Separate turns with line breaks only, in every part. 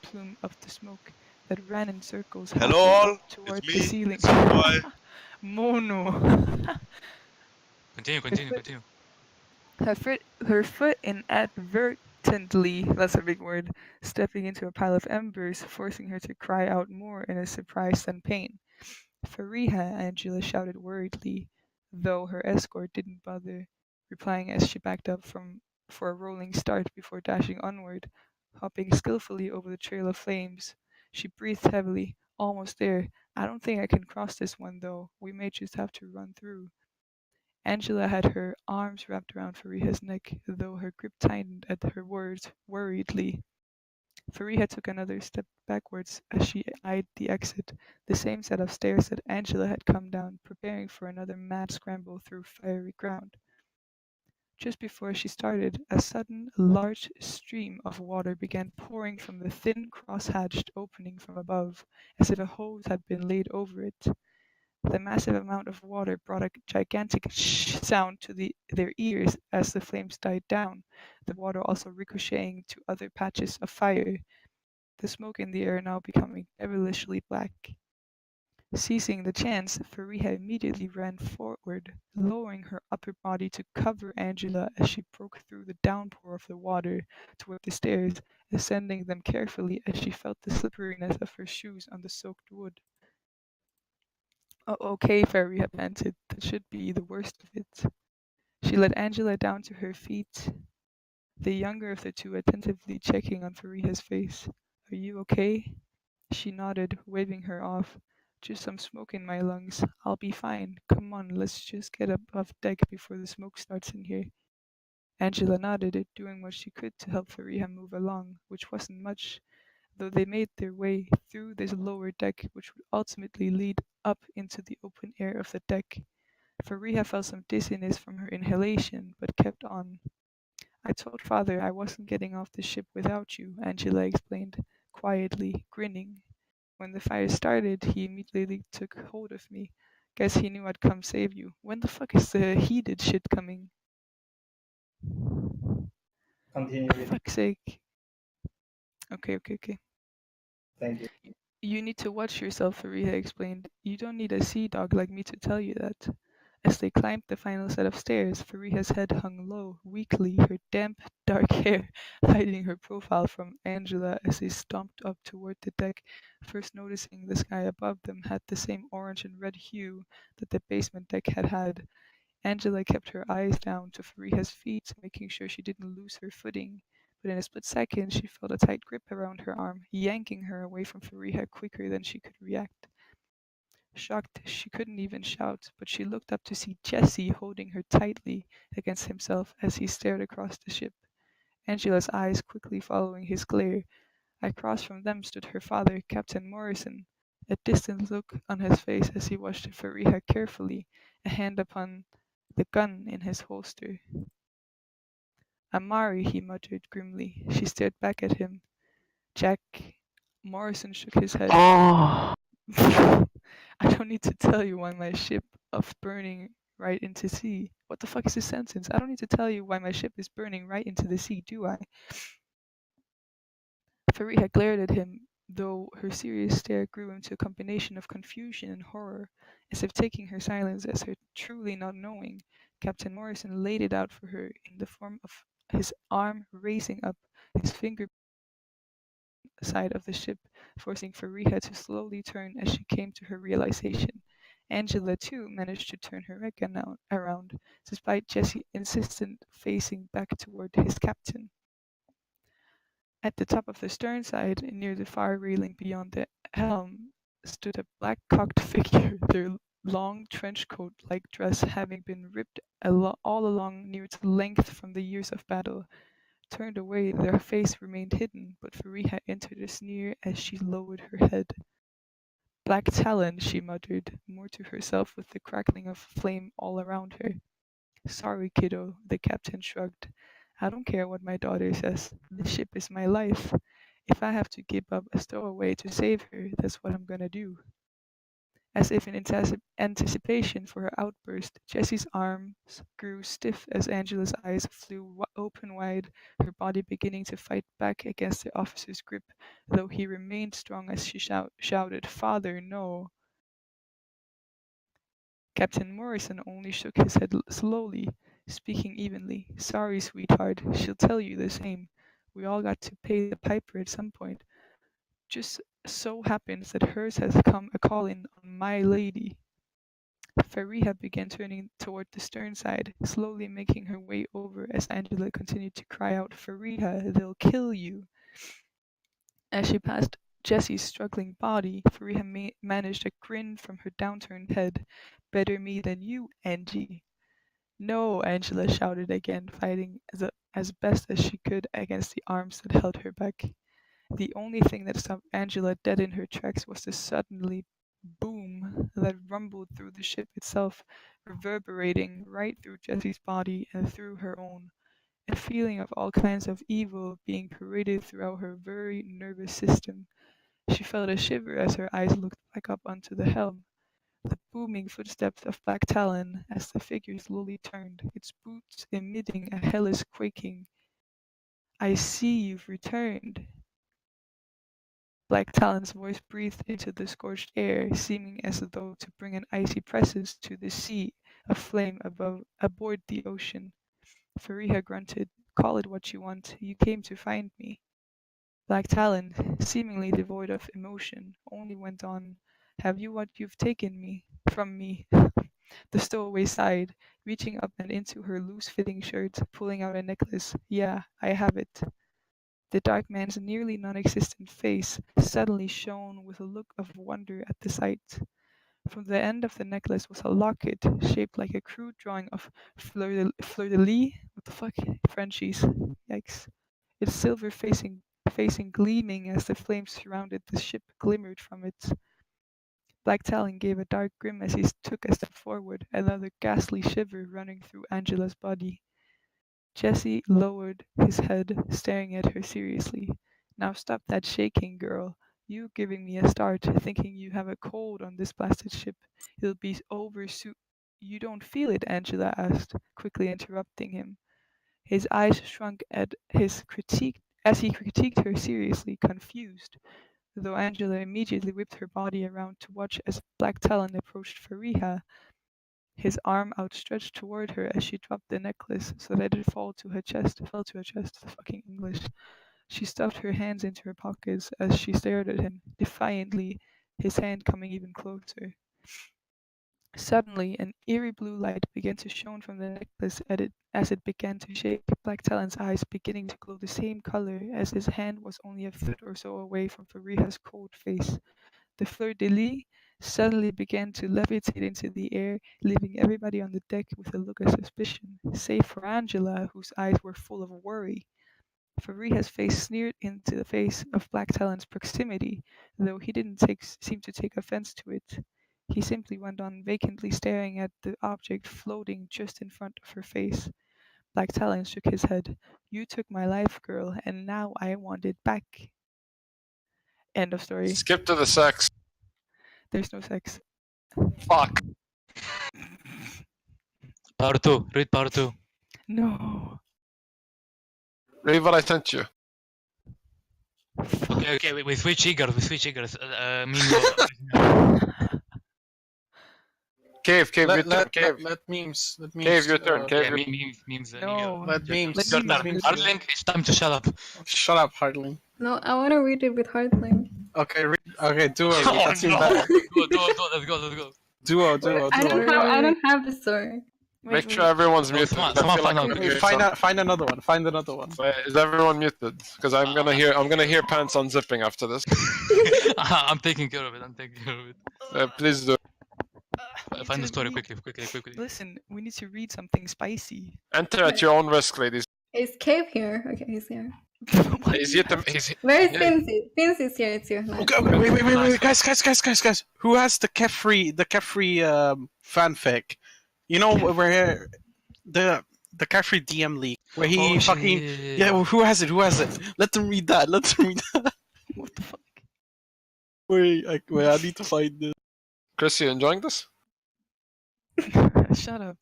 plume of the smoke that ran in circles
Hello
halfway
all,
up
it's
toward the
me,
ceiling.
it's your boy.
Mono.
Continue,
her
continue,
foot,
continue.
her foot inadvertently, that's a big word, stepping into a pile of embers, forcing her to cry out more in a surprise than pain. Fariha, Angela shouted worriedly, though her escort didn't bother replying as she backed up for a rolling start before dashing onward, hopping skillfully over the trail of flames. She breathed heavily. Almost there. I don't think I can cross this one though. We may just have to run through. Angela had her arms wrapped around Fariha's neck, though her grip tightened at her words worriedly. Fariha took another step backwards as she eyed the exit, the same set of stairs that Angela had come down, preparing for another mad scramble through fiery ground. Just before she started, a sudden, large stream of water began pouring from the thin, cross-hatched opening from above, as if a hose had been laid over it. The massive amount of water brought a gigantic shh sound to their ears as the flames died down, the water also ricocheting to other patches of fire, the smoke in the air now becoming devilishly black. Seizing the chance, Fariha immediately ran forward, lowering her upper body to cover Angela as she broke through the downpour of the water toward the stairs, ascending them carefully as she felt the slipperiness of her shoes on the soaked wood. Oh, okay, Fariha panted. That should be the worst of it. She led Angela down to her feet, the younger of the two attentively checking on Fariha's face. Are you okay? She nodded, waving her off. Just some smoke in my lungs. I'll be fine. Come on, let's just get above deck before the smoke starts in here. Angela nodded, doing what she could to help Fariha move along, which wasn't much, though they made their way through this lower deck, which would ultimately lead up into the open air of the deck. Fariha felt some dizziness from her inhalation, but kept on. I told father I wasn't getting off the ship without you, Angela explained, quietly, grinning. When the fire started, he immediately took hold of me. Guess he knew I'd come save you. When the fuck is the heated shit coming?
Continue
For
with.
fuck's sake. Okay.
Thank you.
You need to watch yourself, Fariha explained. You don't need a sea dog like me to tell you that. As they climbed the final set of stairs, Fariha's head hung low, weakly, her damp, dark hair hiding her profile from Angela as they stomped up toward the deck, first noticing the sky above them had the same orange and red hue that the basement deck had had. Angela kept her eyes down to Fariha's feet, making sure she didn't lose her footing, but in a split second she felt a tight grip around her arm, yanking her away from Fariha quicker than she could react. Shocked, she couldn't even shout, but she looked up to see Jesse holding her tightly against himself as he stared across the ship, Angela's eyes quickly following his glare. Across from them stood her father, Captain Morrison, a distant look on his face as he watched Fariha carefully, a hand upon the gun in his holster. Amari, he muttered grimly. She stared back at him. Jack. Morrison shook his head.
Oh,
I don't need to tell you why my ship of burning right into sea. What the fuck is this sentence? I don't need to tell you why my ship is burning right into the sea, do I? Fariha glared at him, though her serious stare grew into a combination of confusion and horror, as if taking her silence as her truly not knowing. Captain Morrison laid it out for her in the form of his arm raising up, his finger side of the ship, forcing Fariha to slowly turn as she came to her realization. Angela, too, managed to turn her weapon around, despite Jesse insistent facing back toward his captain. At the top of the stern side, near the far railing beyond the helm, stood a black-cocked figure, their long trench coat-like dress having been ripped all along near its length from the years of battle. Turned away, their face remained hidden, but Fariha entered a sneer as she lowered her head. Black talon, she muttered, more to herself with the crackling of flame all around her. Sorry, kiddo, the captain shrugged. I don't care what my daughter says. This ship is my life. If I have to give up a stowaway to save her, that's what I'm gonna do. As if in anticipation for her outburst, Jessie's arms grew stiff as Angela's eyes flew open wide, her body beginning to fight back against the officer's grip, though he remained strong as she shouted, "Father, no!" Captain Morrison only shook his head slowly, speaking evenly. "Sorry, sweetheart, she'll tell you the same. We all got to pay the piper at some point. Just so happens that hers has come a calling on my lady." Fariha began turning toward the stern side, slowly making her way over as Angela continued to cry out, "Fariha, they'll kill you!" As she passed Jessie's struggling body, Fariha managed a grin from her downturned head. "Better me than you, Angie." "No," Angela shouted again, fighting as best as she could against the arms that held her back. The only thing that stopped Angela dead in her tracks was the suddenly boom that rumbled through the ship itself, reverberating right through Jessie's body and through her own. A feeling of all kinds of evil being paraded throughout her very nervous system. She felt a shiver as her eyes looked back up onto the helm. The booming footsteps of Black Talon as the figure slowly turned, its boots emitting a hellish quaking. "I see you've returned." Black Talon's voice breathed into the scorched air, seeming as though to bring an icy presence to the sea of flame aboard the ocean. Fariha grunted, "Call it what you want. You came to find me." Black Talon, seemingly devoid of emotion, only went on, "Have you what you've taken from me?" The stowaway sighed, reaching up and into her loose-fitting shirt, pulling out a necklace. "Yeah, I have it." The dark man's nearly non-existent face suddenly shone with a look of wonder at the sight. From the end of the necklace was a locket shaped like a crude drawing of fleur-de-lis. What the fuck? Frenchies. Yikes. Its silver facing gleaming as the flames surrounded the ship glimmered from it. Black Talon gave a dark grin as he took a step forward, another ghastly shiver running through Angela's body. Jessie lowered his head, staring at her seriously. "Now stop that shaking, girl. You giving me a start, thinking you have a cold on this blasted ship. It'll be over soon." "You don't feel it?" Angela asked, quickly interrupting him. His eyes shrunk at his critique as he critiqued her seriously, confused, though Angela immediately whipped her body around to watch as Black Talon approached Fariha, his arm outstretched toward her as she dropped the necklace so that it fell to her chest. Fucking English. She stuffed her hands into her pockets as she stared at him, defiantly, his hand coming even closer. Suddenly, an eerie blue light began to shone from the necklace as it began to shake, Black Talon's eyes beginning to glow the same color as his hand was only a foot or so away from Fariha's cold face. The fleur-de-lis suddenly began to levitate into the air, leaving everybody on the deck with a look of suspicion, save for Angela, whose eyes were full of worry. Fariha's face sneered into the face of Black Talon's proximity, though he didn't seem to take offense to it. He simply went on vacantly staring at the object floating just in front of her face. Black Talon shook his head. "You took my life, girl, and now I want it back." End of story.
Skip to the sex.
There's no sex.
Fuck.
Part 2. Read part 2.
No.
Read what I sent you.
Okay, we switch triggers.
Cave, your turn. Cave.
Let memes.
Cave, your turn. Cave, your...
memes.
No.
Let memes.
Let memes.
Harthling, it's time to shut up.
Shut up, Harthling.
No, I want to read it with Harthling.
Okay, okay, duo. That's
no.
better.
Let's go.
Duo.
I don't have the story.
Make sure everyone's muted.
Someone
Find another one. Find another one.
Is everyone muted? Because I'm gonna hear pants unzipping after this.
I'm taking care of it.
Please do.
Find the story quickly.
Listen, we need to read something spicy.
Enter at your own risk, ladies.
Is Cave here? Okay, he's here.
He's here.
Where is Finzi? Finzi's here. It's here.
Okay, wait, guys. Who has the kephrii fanfic? You know where the kephrii DM leak where he who has it? Let them read that.
What the fuck?
Wait, I need to find this.
Chris, you enjoying this?
Shut up.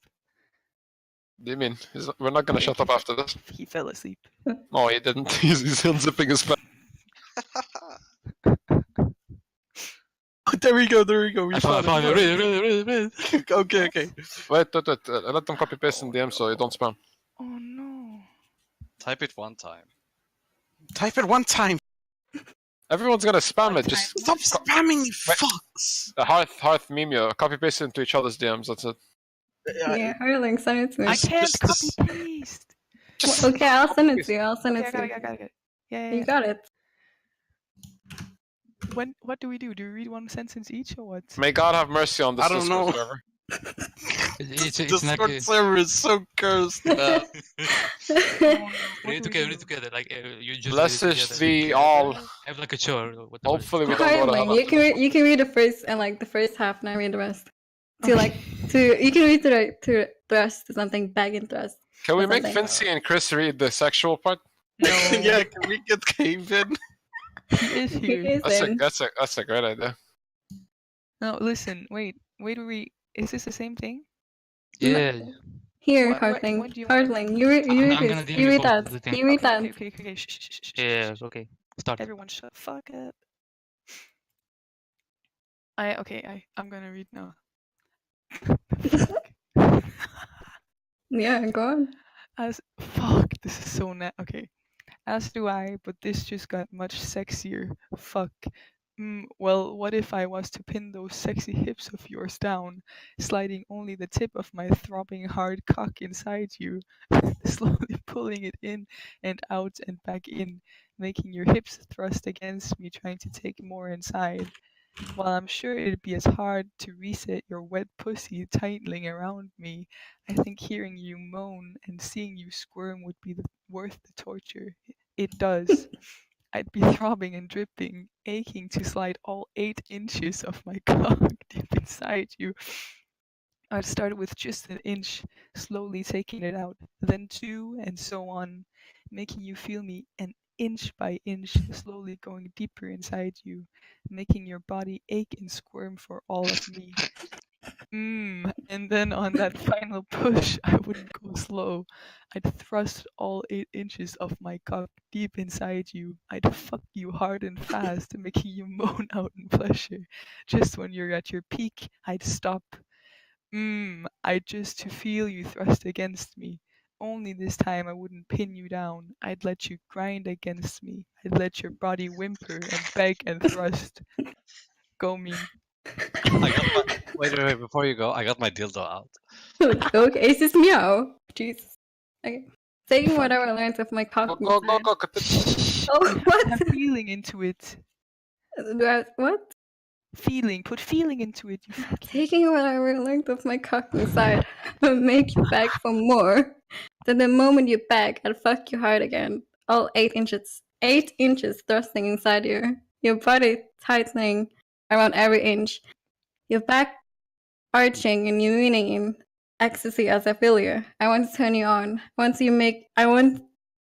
What do you mean? We're not gonna shut up after this.
He fell asleep.
No, he didn't. He's unzipping his pants.
There we go. We
I
found
found
it.
it.
Okay.
Wait. Let them copy paste in DM so you don't spam.
Oh no.
Type it one time.
Type it one time.
Everyone's gonna spam
One
it. Just
time.
Stop spamming, you
Wait.
fucks.
Hearth meme you. Copy paste it into each other's DMs. That's it.
Yeah, Harthling, send it to me.
I can't
just-
copy paste.
Well, okay, I'll send it to you. I'll send
Okay,
it to you.
I got it. Yeah.
You got it.
What do we do? Do we read one sentence each or what?
May God have mercy on this.
I don't
Discord
know.
server.
It's not
Discord
good.
server is so cursed.
Read it together. Like you just.
Blessed
read it
is
together.
thee all.
Have like a chore.
Hopefully we don't go to
Harthling,
heaven.
you can read the first and like the first half, and I read the rest. You can read to thrust to something back in thrust.
Can we make
something.
Fincy and Chris read the sexual part?
No.
Yeah, can we get cave in?
He is
He
here.
is
That's a great idea.
No, listen. Wait. Is this the same thing?
Yeah.
Here,
What
Harthling.
do you want?
Harthling, you read
I'm gonna
this.
DM
You
you
read
both of the
that.
thing.
You read that.
Okay. Shh.
Yeah. Okay. Start.
Everyone, shut the fuck up. I'm gonna read now.
Yeah, go on.
Fuck, this is so okay. As do I, but this just got much sexier. Fuck. Well, what if I was to pin those sexy hips of yours down, sliding only the tip of my throbbing hard cock inside you, slowly pulling it in and out and back in, making your hips thrust against me, trying to take more inside. While I'm sure it'd be as hard to reset your wet pussy tightening around me, I think hearing you moan and seeing you squirm would be worth the torture. It does. I'd be throbbing and dripping, aching to slide all 8 inches of my cock deep inside you. I'd start with just an inch, slowly taking it out, then 2, and so on, making you feel me an inch by inch, slowly going deeper inside you, making your body ache and squirm for all of me. And then on that final push, I wouldn't go slow. I'd thrust all 8 inches of my cock deep inside you. I'd fuck you hard and fast, making you moan out in pleasure. Just when you're at your peak, I'd stop. I'd just to feel you thrust against me. Only this time I wouldn't pin you down. I'd let you grind against me. I'd let your body whimper and beg and thrust. Go me.
Wait, before you go, I got my dildo out.
Okay, it's just meow. Jesus. Okay. Taking what I learned of my cock.
Go.
Oh, what?
Have feeling into it.
What?
Put feeling into it. You fucking...
Taking what I learned of my cock inside will make you beg for more. Then the moment you beg, I'll fuck you hard again. All 8 inches. 8 inches thrusting inside you. Your body tightening around every inch. Your back arching and you leaning in ecstasy as I feel you. I want to turn you on. I want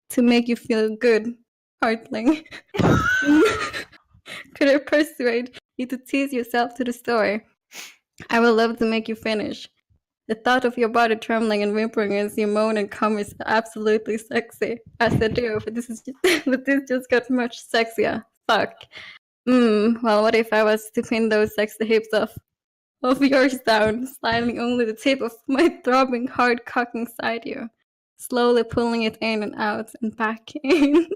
to make you feel good, Harthling. Could I persuade you to tease yourself to the story? I would love to make you finish. The thought of your body trembling and whimpering as you moan and come is absolutely sexy. As I do, but this just got much sexier. Fuck. Well, what if I was to pin those sexy hips of yours down, sliding only the tip of my throbbing hard cock inside you, slowly pulling it in and out and back in.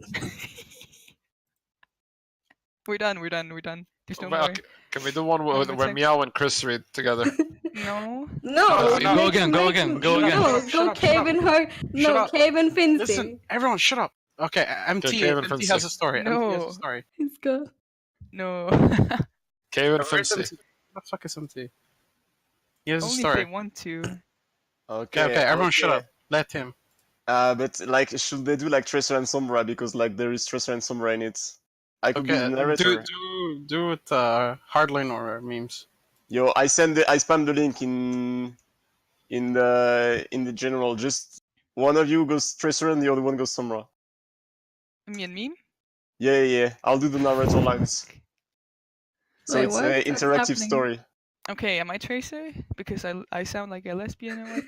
We're done. There's no
Well,
more.
okay, can we do one where
text.
Meow and Chris read together?
No.
No,
Go again. Go again.
No,
Shut
go
up,
Cave and Hard.
Shut
No,
up.
Cave and Fincy.
Listen, everyone, shut up. Okay, MT
Kevin
has
Fincy.
a story.
No.
MT has a story.
It's good.
No.
Kevin
Where's
Fincy.
MT? What the fuck is MT? He has a
Only if
story.
they want to.
Okay, everyone shut up. Let him.
But like, should they do like Tracer and Sombra, because like there is Tracer and Sombra in it? I could be the
Okay,
narrator.
do it Hardline or memes.
Yo, I spam the link in the general. Just one of you goes Tracer and the other one goes Sombra.
Me and Meme?
Yeah. I'll do the narrator lines. So
Wait,
it's
what?
an
What's
interactive
happening?
story.
Okay, am I Tracer? Because I sound like a lesbian or what?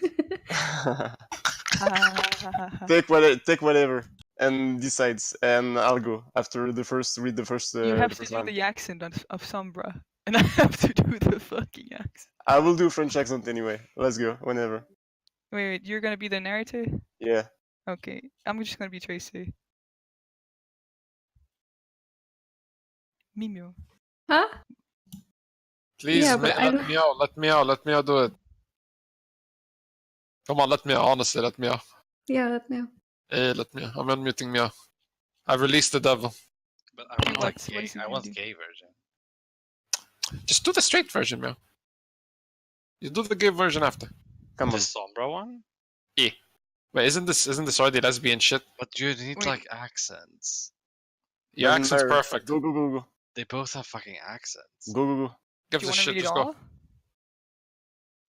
Ha, ha, ha, ha, ha.
take whatever and decides, and I'll go after the first read the first.
You have to
first
do
line.
the accent of Sombra, and I have to do the fucking accent.
I will do French accent anyway. Let's go whenever.
Wait, you're gonna be the narrator?
Yeah.
Okay, I'm just gonna be Tracer. Mimio.
Huh?
Please,
Yeah, but I
let
don't-
me out. Let me out. Let me out. Do it. Come on, let me out. Honestly, let me out.
Yeah, let me know.
Let me out. I'm unmuting me out. I've released the devil.
But I
What
want like
is
gay.
he
I
gonna
want
do?
gay version.
Just do the straight version, Meow. You do the gay version after.
Come
The
on.
Sombra one?
Wait, isn't this already lesbian shit?
But you need
Wait.
like accents.
Your
Doesn't
accent's
matter.
perfect.
Go.
They both have fucking accents.
Go.
Do
Gives
you
a
want to
shit.
read it
Just
all?
go.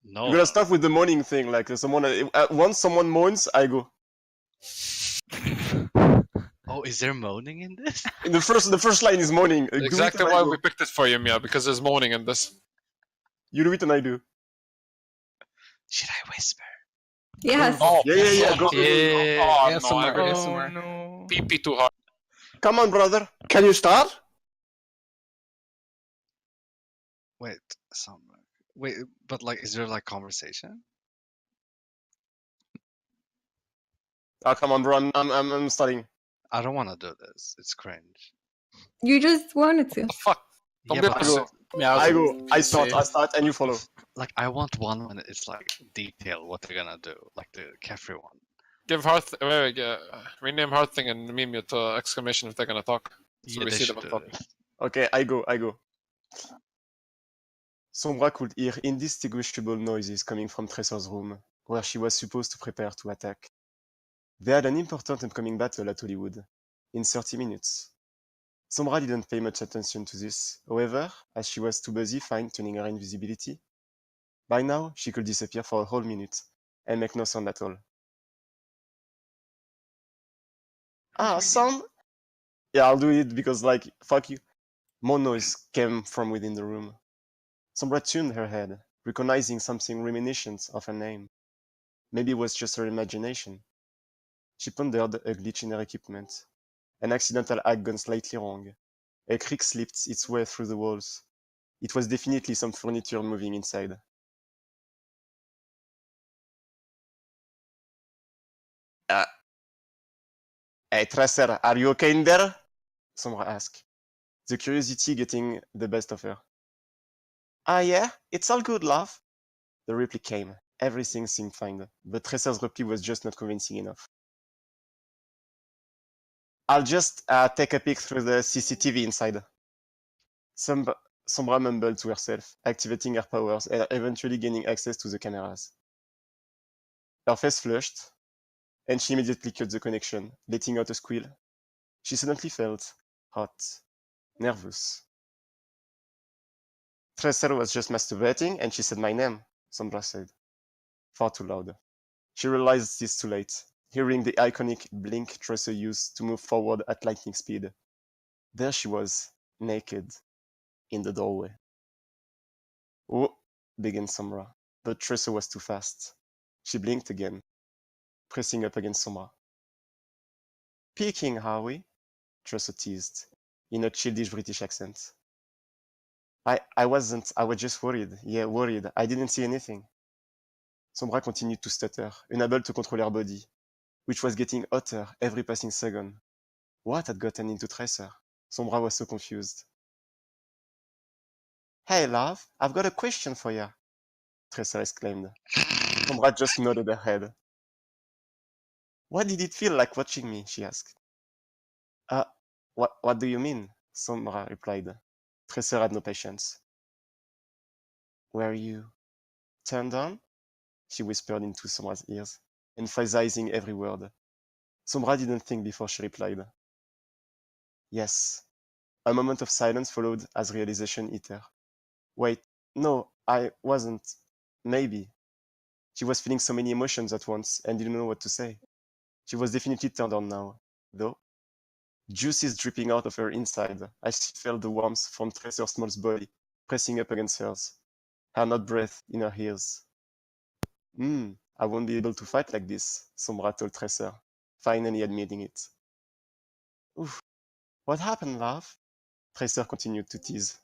No.
You gotta start with the moaning thing, like someone. Once someone moans, I go.
Oh, is there moaning in this?
In the first line is moaning. Do it
Exactly
and I
why
go.
we picked it for you, Meow, because there's moaning in this.
You do it and I do.
Should I whisper?
Yes.
Oh,
Yeah. Go.
Oh,
Yeah,
no,
somewhere,
I
yeah,
Oh
somewhere.
no.
pee too hard.
Come on, brother.
Can you start?
Wait, Sombra. Wait, but like, is there like conversation?
Ah, come on, bro. I'm starting.
I don't want to do this. It's cringe.
You just wanted to.
The fuck? Don't
Yeah,
be
but
I
upset.
go.
Yeah,
I go. I start, and you follow.
like, I want one when it's like detailed what they're gonna do, like the kephrii one.
Give rename Harthling and Meeemz to exclamation if they're gonna talk. So
Yeah,
we
they
see
should
them
do
talking.
this.
Okay, I go. Sombra could hear indistinguishable noises coming from Tracer's room, where she was supposed to prepare to attack. They had an important upcoming battle at Hollywood, in 30 minutes. Sombra didn't pay much attention to this, however, as she was too busy fine-tuning her invisibility. By now, she could disappear for a whole minute, and make no sound at all. Ah, sound? Yeah, I'll do it because, like, fuck you. More noise came from within the room. Sombra tuned her head, recognizing something reminiscent of her name. Maybe it was just her imagination. She pondered a glitch in her equipment. An accidental hack gone slightly wrong. A creak slipped its way through the walls. It was definitely some furniture moving inside. Hey, Tracer, are you okay in there? Sombra asked, the curiosity getting the best of her. Ah, yeah, it's all good, love. The reply came. Everything seemed fine, but Tracer's reply was just not convincing enough. I'll just take a peek through the CCTV inside. Sombra mumbled to herself, activating her powers and eventually gaining access to the cameras. Her face flushed, and she immediately cut the connection, letting out a squeal. She suddenly felt hot, nervous. Tracer was just masturbating, and she said my name, Sombra said. Far too loud. She realized this too late, hearing the iconic blink Tracer used to move forward at lightning speed. There she was, naked, in the doorway. Oh, began Sombra, but Tracer was too fast. She blinked again, pressing up against Sombra. Peeking, are we? Tracer teased, in a childish British accent. I was just worried. Yeah, worried. I didn't see anything. Sombra continued to stutter, unable to control her body, which was getting hotter every passing second. What had gotten into Tracer? Sombra was so confused. Hey, love, I've got a question for you, Tracer exclaimed. Sombra just nodded her head. What did it feel like watching me? She asked. What do you mean? Sombra replied. Tracer had no patience. Were you turned on? She whispered into Sombra's ears, emphasizing every word. Sombra didn't think before she replied. Yes. A moment of silence followed as realization hit her. Wait, no, I wasn't. Maybe. She was feeling so many emotions at once and didn't know what to say. She was definitely turned on now, though. Juices dripping out of her inside as she felt the warmth from Tracer Small's body pressing up against hers. her not breath in her ears. I won't be able to fight like this, Sombra told Tracer, finally admitting it. Oof. What happened, love? Tracer continued to tease.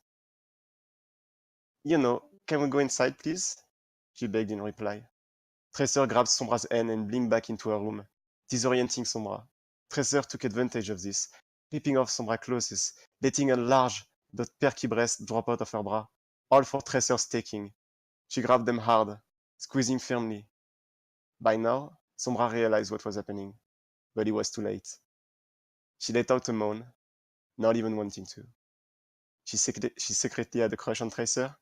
You know, can we go inside, please? She begged in reply. Tracer grabbed Sombra's hand and blinked back into her room, disorienting Sombra. Tracer took advantage of this, ripping off Sombra's clothes, letting a large but perky breast drop out of her bra, all for Tracer's taking. She grabbed them hard, squeezing firmly. By now, Sombra realized what was happening, but it was too late. She let out a moan, not even wanting to. She secretly had a crush on Tracer,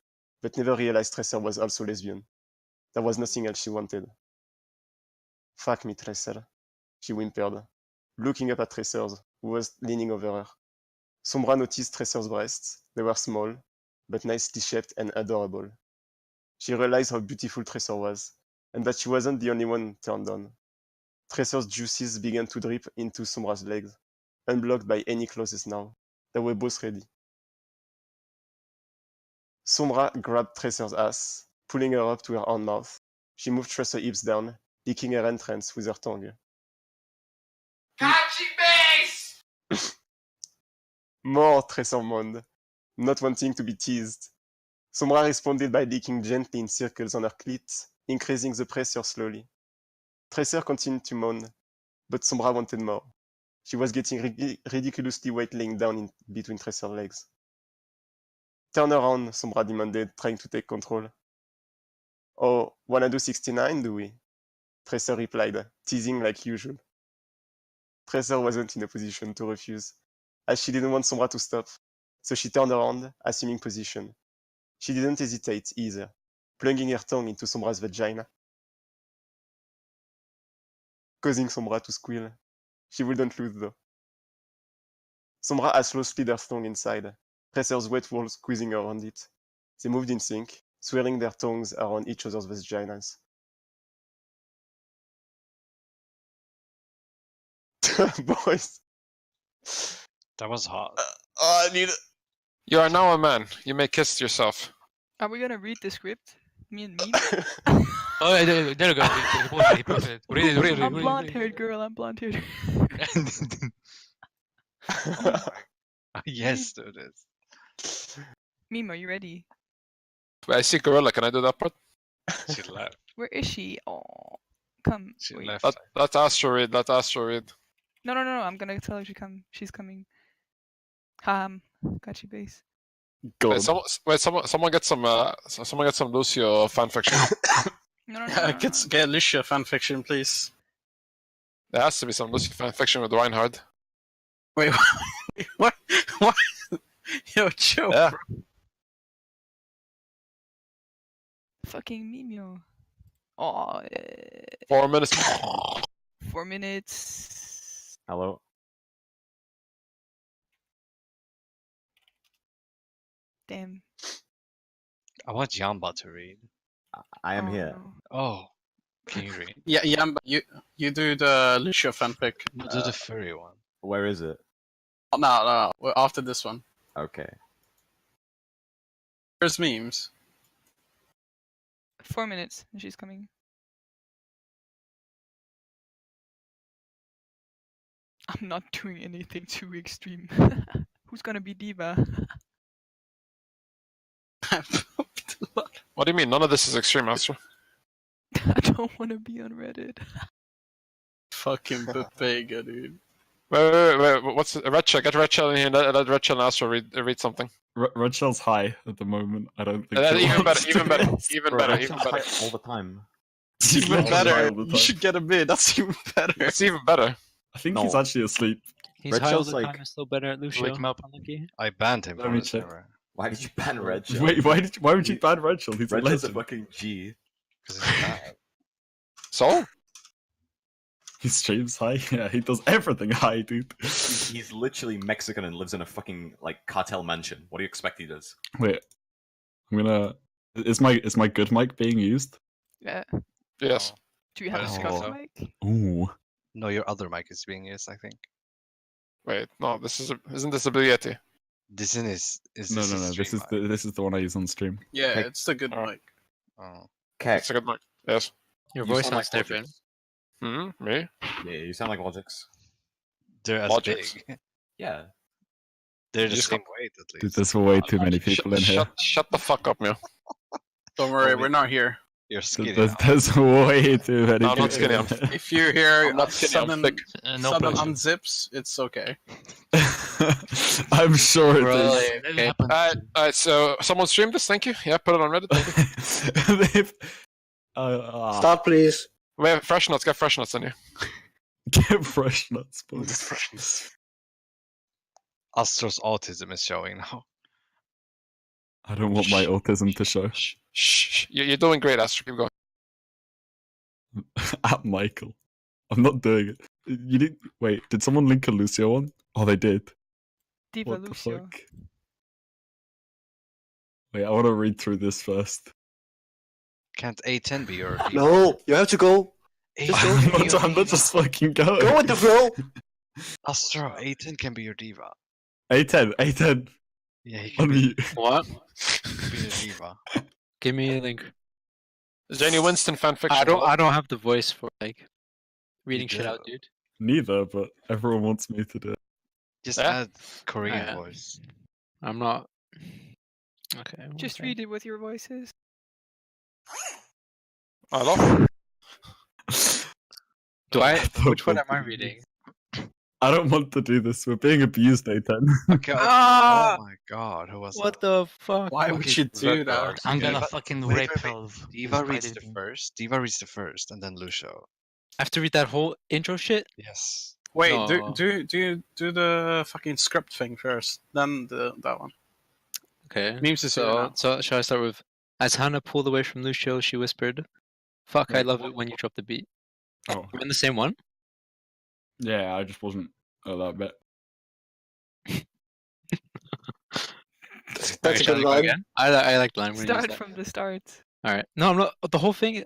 but never realized Tracer was also lesbian. There was nothing else she wanted. Fuck me, Tracer, she whimpered, looking up at Tracer, who was leaning over her. Sombra noticed Tracer's breasts. They were small, but nicely shaped and adorable. She realized how beautiful Tracer was, and that she wasn't the only one turned on. Tracer's juices began to drip into Sombra's legs, unblocked by any clothes now. They were both ready. Sombra grabbed Tracer's ass, pulling her up to her own mouth. She moved Tracer's hips down, licking her entrance with her tongue.
Catchy base!
More, Tracer moaned, not wanting to be teased. Sombra responded by licking gently in circles on her clit, increasing the pressure slowly. Tracer continued to moan, but Sombra wanted more. She was getting ridiculously wet laying down in between Tracer's legs. Turn around, Sombra demanded, trying to take control. Oh, wanna do 69, do we? Tracer replied, teasing like usual. Tracer wasn't in a position to refuse, as she didn't want Sombra to stop, so she turned around, assuming position. She didn't hesitate either, plunging her tongue into Sombra's vagina, causing Sombra to squeal. She wouldn't lose though. Sombra as slow slid her tongue inside, Tracer's wet wool squeezing around it. They moved in sync, swirling their tongues around each other's vaginas. Boys.
That was hot.
I need.
You are now a man. You may kiss yourself.
Are we gonna read the script? Me and me?
Oh, yeah, there you go. He posted it. Read it, read it,
I'm
read it,
blonde
read
haired girl, I'm blonde haired.
Yes, do this.
Meme, are you ready?
Wait, I see Gorilla. Can I do that part?
She left.
Where is she? Oh, come.
She
Wait.
left.
Let Astro read. Let Astro read.
No, I'm gonna tell her she's coming. Got you base.
Wait, someone get some. Someone get some Lucio fanfiction.
No.
Get Lucio fanfiction, please.
There has to be some Lucio fanfiction with Reinhard.
Wait, what? What? Yo, chill,
Yeah.
bro.
Fucking Mimio. Oh,
4 minutes.
4 minutes.
Hello.
Damn.
I want Jamba to read.
I am
Oh,
here.
no.
Oh, can you read?
Yeah, but you do the Lucio fanfic.
No, do the furry one.
Where is it?
No. After this one.
Okay.
Where's Meeemz?
4 minutes, and she's coming. I'm not doing anything too extreme. Who's gonna be Diva?
What do you mean? None of this is extreme, Astro.
I don't want to be on Reddit.
Fucking Bepega, dude.
Wait. What's Red Shell? Get Red Shell in here. Let Red Shell and Astro read something.
Red Shell's high at the moment. I don't think.
Even better. Even better.
Red Shell's high all the time.
Even
He's
better.
high all the
You
time.
should get a bid. That's even better.
It's even better.
I think
No.
he's actually asleep.
He's
Red
high all
Shell's
the
like-
time and still better at Lucio.
Wake him up.
Unlucky.
I banned him
Let
from
me
the
check.
server.
Why did you ban Red Shell?
Wait, why would you ban Red Shell? He's
Red
a
Shell's a
legend.
fucking G.
Because it's bad.
So?
He streams high. Yeah, he does everything high, dude.
He's literally Mexican and lives in a fucking like cartel mansion. What do you expect he does?
Wait, I'm gonna. Is my good mic being used?
Yeah.
Yes.
Do you have a
Oh.
scuff mic?
Ooh.
No, your other mic is being used, I think.
Wait. No. Isn't this a bauguette?
This is
No,
this
no,
a
no.
stream
This is the one I use on stream.
Yeah,
Okay.
it's the good
Alright.
mic.
Oh.
Kek,
It's a good mic. Yes.
Your
you
voice
sound
sounds
like
different.
Logix.
Me?
Yeah, you sound like Logix.
They're as
Logics.
big.
Yeah.
They're
You
the
just
same weight at
Dude,
least.
there's way too many people in here.
Shut the fuck up, man.
Don't worry,
Only-
we're not here.
You're skinny
There's,
now.
there's way too many
No, I'm
people.
not skinny,
in
I'm
here.
If you hear
I'm not skinny, I'm
sudden,
thick.
No
sudden
pressure.
unzips, it's okay.
I'm sure it
Bro,
is.
let it happen.
Alright, so someone stream this, thank you. Yeah, put it on Reddit, thank you.
They've-
Stop, please.
We have fresh nuts, get fresh nuts in here.
Get fresh nuts, please.
Just freshness.
Astro's autism is showing now.
I don't want my autism to show.
Shh. You're doing great, Astro, keep going.
At Michael. I'm not doing it. You did wait, did someone link a Lucio one? Oh they did.
Diva
What the
Lucio.
fuck? Wait, I wanna read through this first.
Can't A10 be your diva?
No, you have to go. Just go.
I'm not just fucking going.
Go with the flow.
Astro, A10 can be your diva.
A10.
Yeah, he can
Unmute.
What?
be the diva.
Give me a link.
Is there any Winston fanfiction?
I don't have the voice for like reading shit out, dude.
Neither, but everyone wants me to do it.
Just
Yeah?
add Korean
Yeah.
voice.
I'm not. Okay. one
Just
sec.
read it with your voices.
I love
Do I?
don't
Which one am
want
I
to do
reading?
this. I don't want to do this. We're being abused, A10.
Okay.
Ah!
Oh my god, who was
What
that?
the fuck?
Why would you do that?
I'm gonna
Diva-
fucking
wait,
rape
wait, wait.
her.
Diva reads the first. Diva reads the first, and then Lucio.
I have to read that whole intro shit.
Yes.
Wait,
No.
do the fucking script thing first, then that one.
Okay.
Meeemz is here
So,
now.
so shall I start with? As Hannah pulled away from Lucio, she whispered, "Fuck, I
Wait,
love it when you drop the beat."
Oh.
We're in the same one.
Yeah, I just wasn't at that bit.
That's
Alright,
a
shall
good
I go
line.
again? I like the line. I'm gonna use
Start
that.
from the start.
All right. No, I'm not. The whole thing.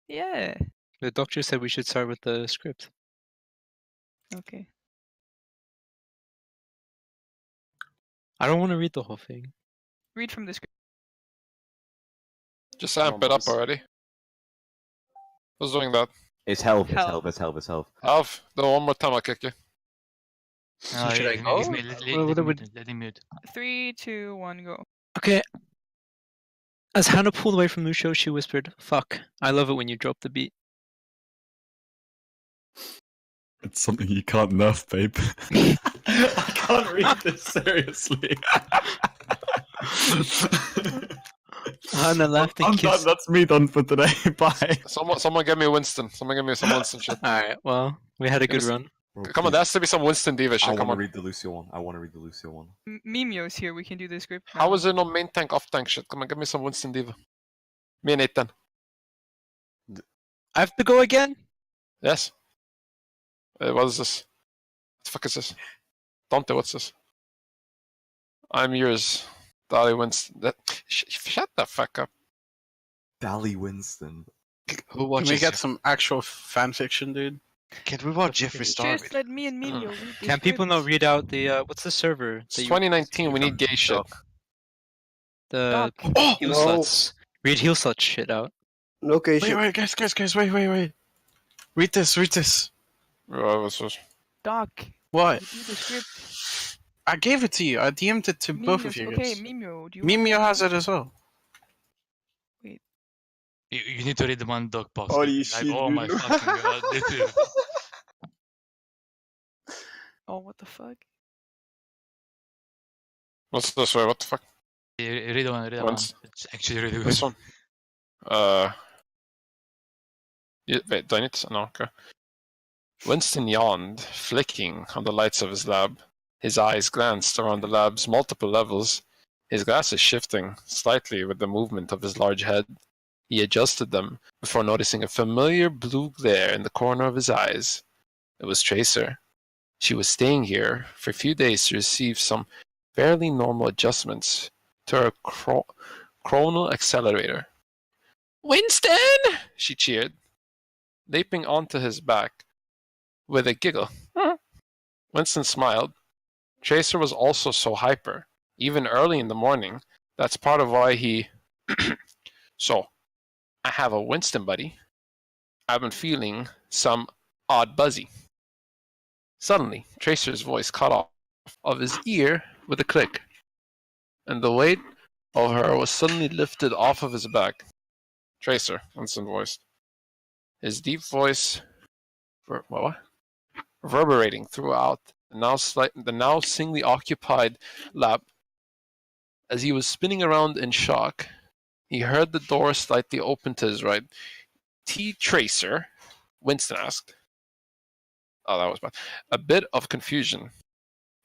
Yeah.
The doctor said we should start with the script.
Okay.
I don't want to read the whole thing.
Read from the script.
Just amp it up already. Who's doing that?
It's health, it's
Health.
health, it's health, it's health.
Alf, do one more time, I'll kick you.
Should I go? Let him mute.
3, 2, 1, go.
Okay. As Hannah pulled away from Lucio, she whispered, "Fuck, I love it when you drop the beat."
It's something you can't nerf, babe. I can't read this seriously.
Hannah laughed and
I'm done.
kissed.
That's me done for today. Bye.
Someone give me Winston. Someone give me some Winston shit.
Alright, well, we had a good
Yes.
run.
Come on, there has to be some Winston Diva
I
shit.
want
Come
to
on.
read the Lucio one. I want to read the Lucio one.
Meeemz here. We can do the script.
How
now.
is there no main tank, off tank shit? Come on, give me some Winston Diva. Me and A10.
I have to go again?
Yes. What is this? What the fuck is this? Dante, what's this? I'm yours. Dolly Winston. Shut the fuck up.
Dally Winston.
Who
Can
watches?
we get some actual fan fiction, dude?
Can't we watch Jeffree Star?
Just let me and Meeemz read the
Can people
script.
not read out the, what's the server?
It's
that you-
2019, we need gay shit.
The
Doc.
Oh
Healsluts. Read Healsluts shit out.
No case.
wait, guys, wait. Read this.
What's this?
Doc.
What?
Do the script.
I gave it to you. I DM'd it to both of
Meeemz,
you
okay,
guys.
Meeemz. Do you
Meemz has it as well.
You need to read the one doc box.
Holy shit,
oh my
dude.
fucking god, this is...
Oh, what the fuck?
What's this way? What the fuck?
Read the one.
Once.
It's actually really good.
This one? Wait, do I need to? No, okay. Winston yawned, flicking on the lights of his lab. His eyes glanced around the lab's multiple levels, his glasses shifting slightly with the movement of his large head. He adjusted them before noticing a familiar blue glare in the corner of his eyes. It was Tracer. She was staying here for a few days to receive some fairly normal adjustments to her chronal accelerator. "Winston!" she cheered, leaping onto his back with a giggle. Winston smiled. Tracer was also so hyper even early in the morning. That's part of why he... So, I have a Winston buddy. I've been feeling some odd buzzy. Suddenly, Tracer's voice cut off of his ear with a click, and the weight of her was suddenly lifted off of his back. Tracer, Winston voiced. His deep voice reverberating throughout the now singly occupied lab. As he was spinning around in shock, he heard the door slightly open to his right. Tracer? Winston asked. Oh, that was bad. A bit of confusion,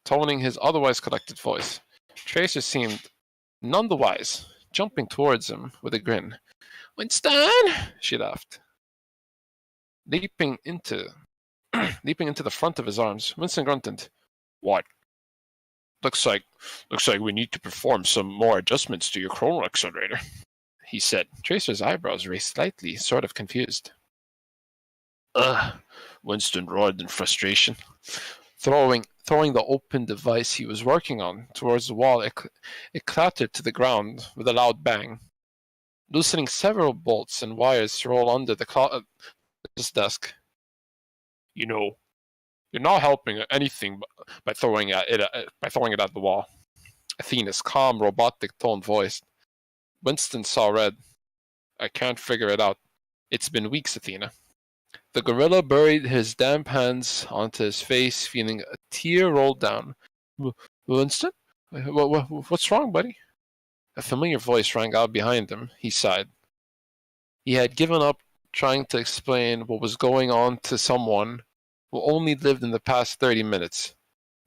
toning his otherwise collected voice. Tracer seemed none the wise, jumping towards him with a grin. Winston! She laughed. Leaping into the front of his arms, Winston grunted. What? Looks like we need to perform some more adjustments to your chronal accelerator, he said. Tracer's eyebrows raised slightly, sort of confused. Ugh, Winston roared in frustration. Throwing the open device he was working on towards the wall, it clattered to the ground with a loud bang, loosening several bolts and wires to roll under his desk. You know, you're not helping anything by throwing it at the wall. Athena's calm, robotic tone voiced. Winston saw red. I can't figure it out. It's been weeks, Athena. The gorilla buried his damp hands onto his face, feeling a tear roll down. Winston? What's wrong, buddy? A familiar voice rang out behind him. He sighed. He had given up trying to explain what was going on to someone who only lived in the past 30 minutes.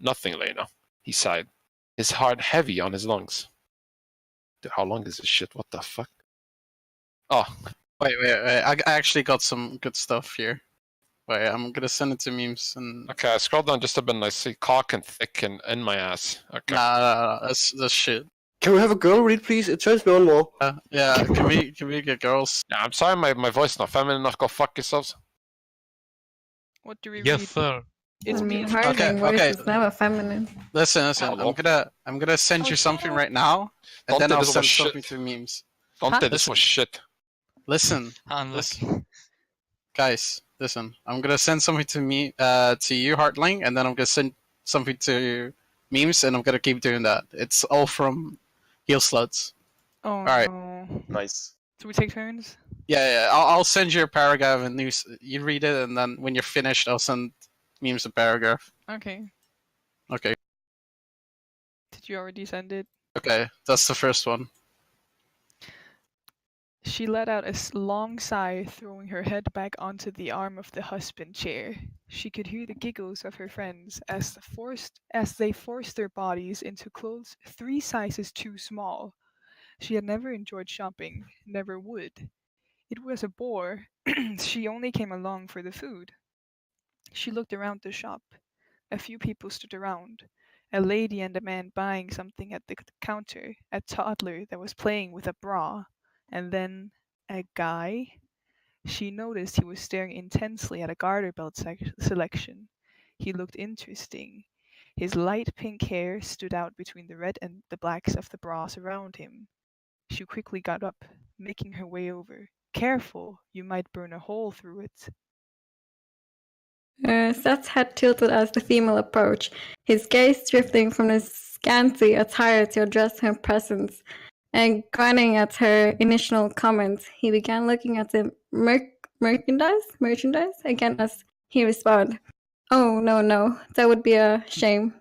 Nothing, Lena, he sighed, his heart heavy on his lungs. Dude, how long is this shit? What the fuck? Oh.
Wait. I actually got some good stuff here. Wait, I'm gonna send it to Meeemz and...
Okay, I scrolled down just a bit and I see cock and thick and in my ass. Okay.
Nah, that's shit.
Can we have a girl read, please? It turns me on more.
Yeah, can we get girls?
Yeah, I'm sorry my voice is not feminine enough. Go fuck yourselves.
What do we
Yes,
read?
sir.
It's me.
Harthling voice is never feminine.
Listen. I'm gonna send you something right now, and then I'll send something to Meeemz.
Dante, this was shit.
Listen, guys, listen. I'm gonna send something to you, Harthling, and then I'm gonna send something to Meeemz, and I'm gonna keep doing that. It's all from Healsluts.
Oh,
all right.
No.
Nice.
Do we take turns?
Yeah. I'll send you a paragraph, and you read it, and then when you're finished, I'll send Meeemz a paragraph.
Okay.
Okay.
Did you already send it?
Okay, that's the first one.
She let out a long sigh, throwing her head back onto the arm of the husband chair. She could hear the giggles of her friends as they forced their bodies into clothes 3 sizes too small. She had never enjoyed shopping, never would. It was a bore. She only came along for the food. She looked around the shop. A few people stood around. A lady and a man buying something at the counter, a toddler that was playing with a bra, and then a guy. She noticed he was staring intensely at a garter belt selection. He looked interesting. His light pink hair stood out between the red and the blacks of the bras around him. She quickly got up, making her way over. Careful, you might burn a hole through it.
Seth's head tilted as the female approached, his gaze drifting from the scanty attire to address her presence. And grinning at her initial comments, he began looking at the merchandise again as he responded. Oh, no, that would be a shame.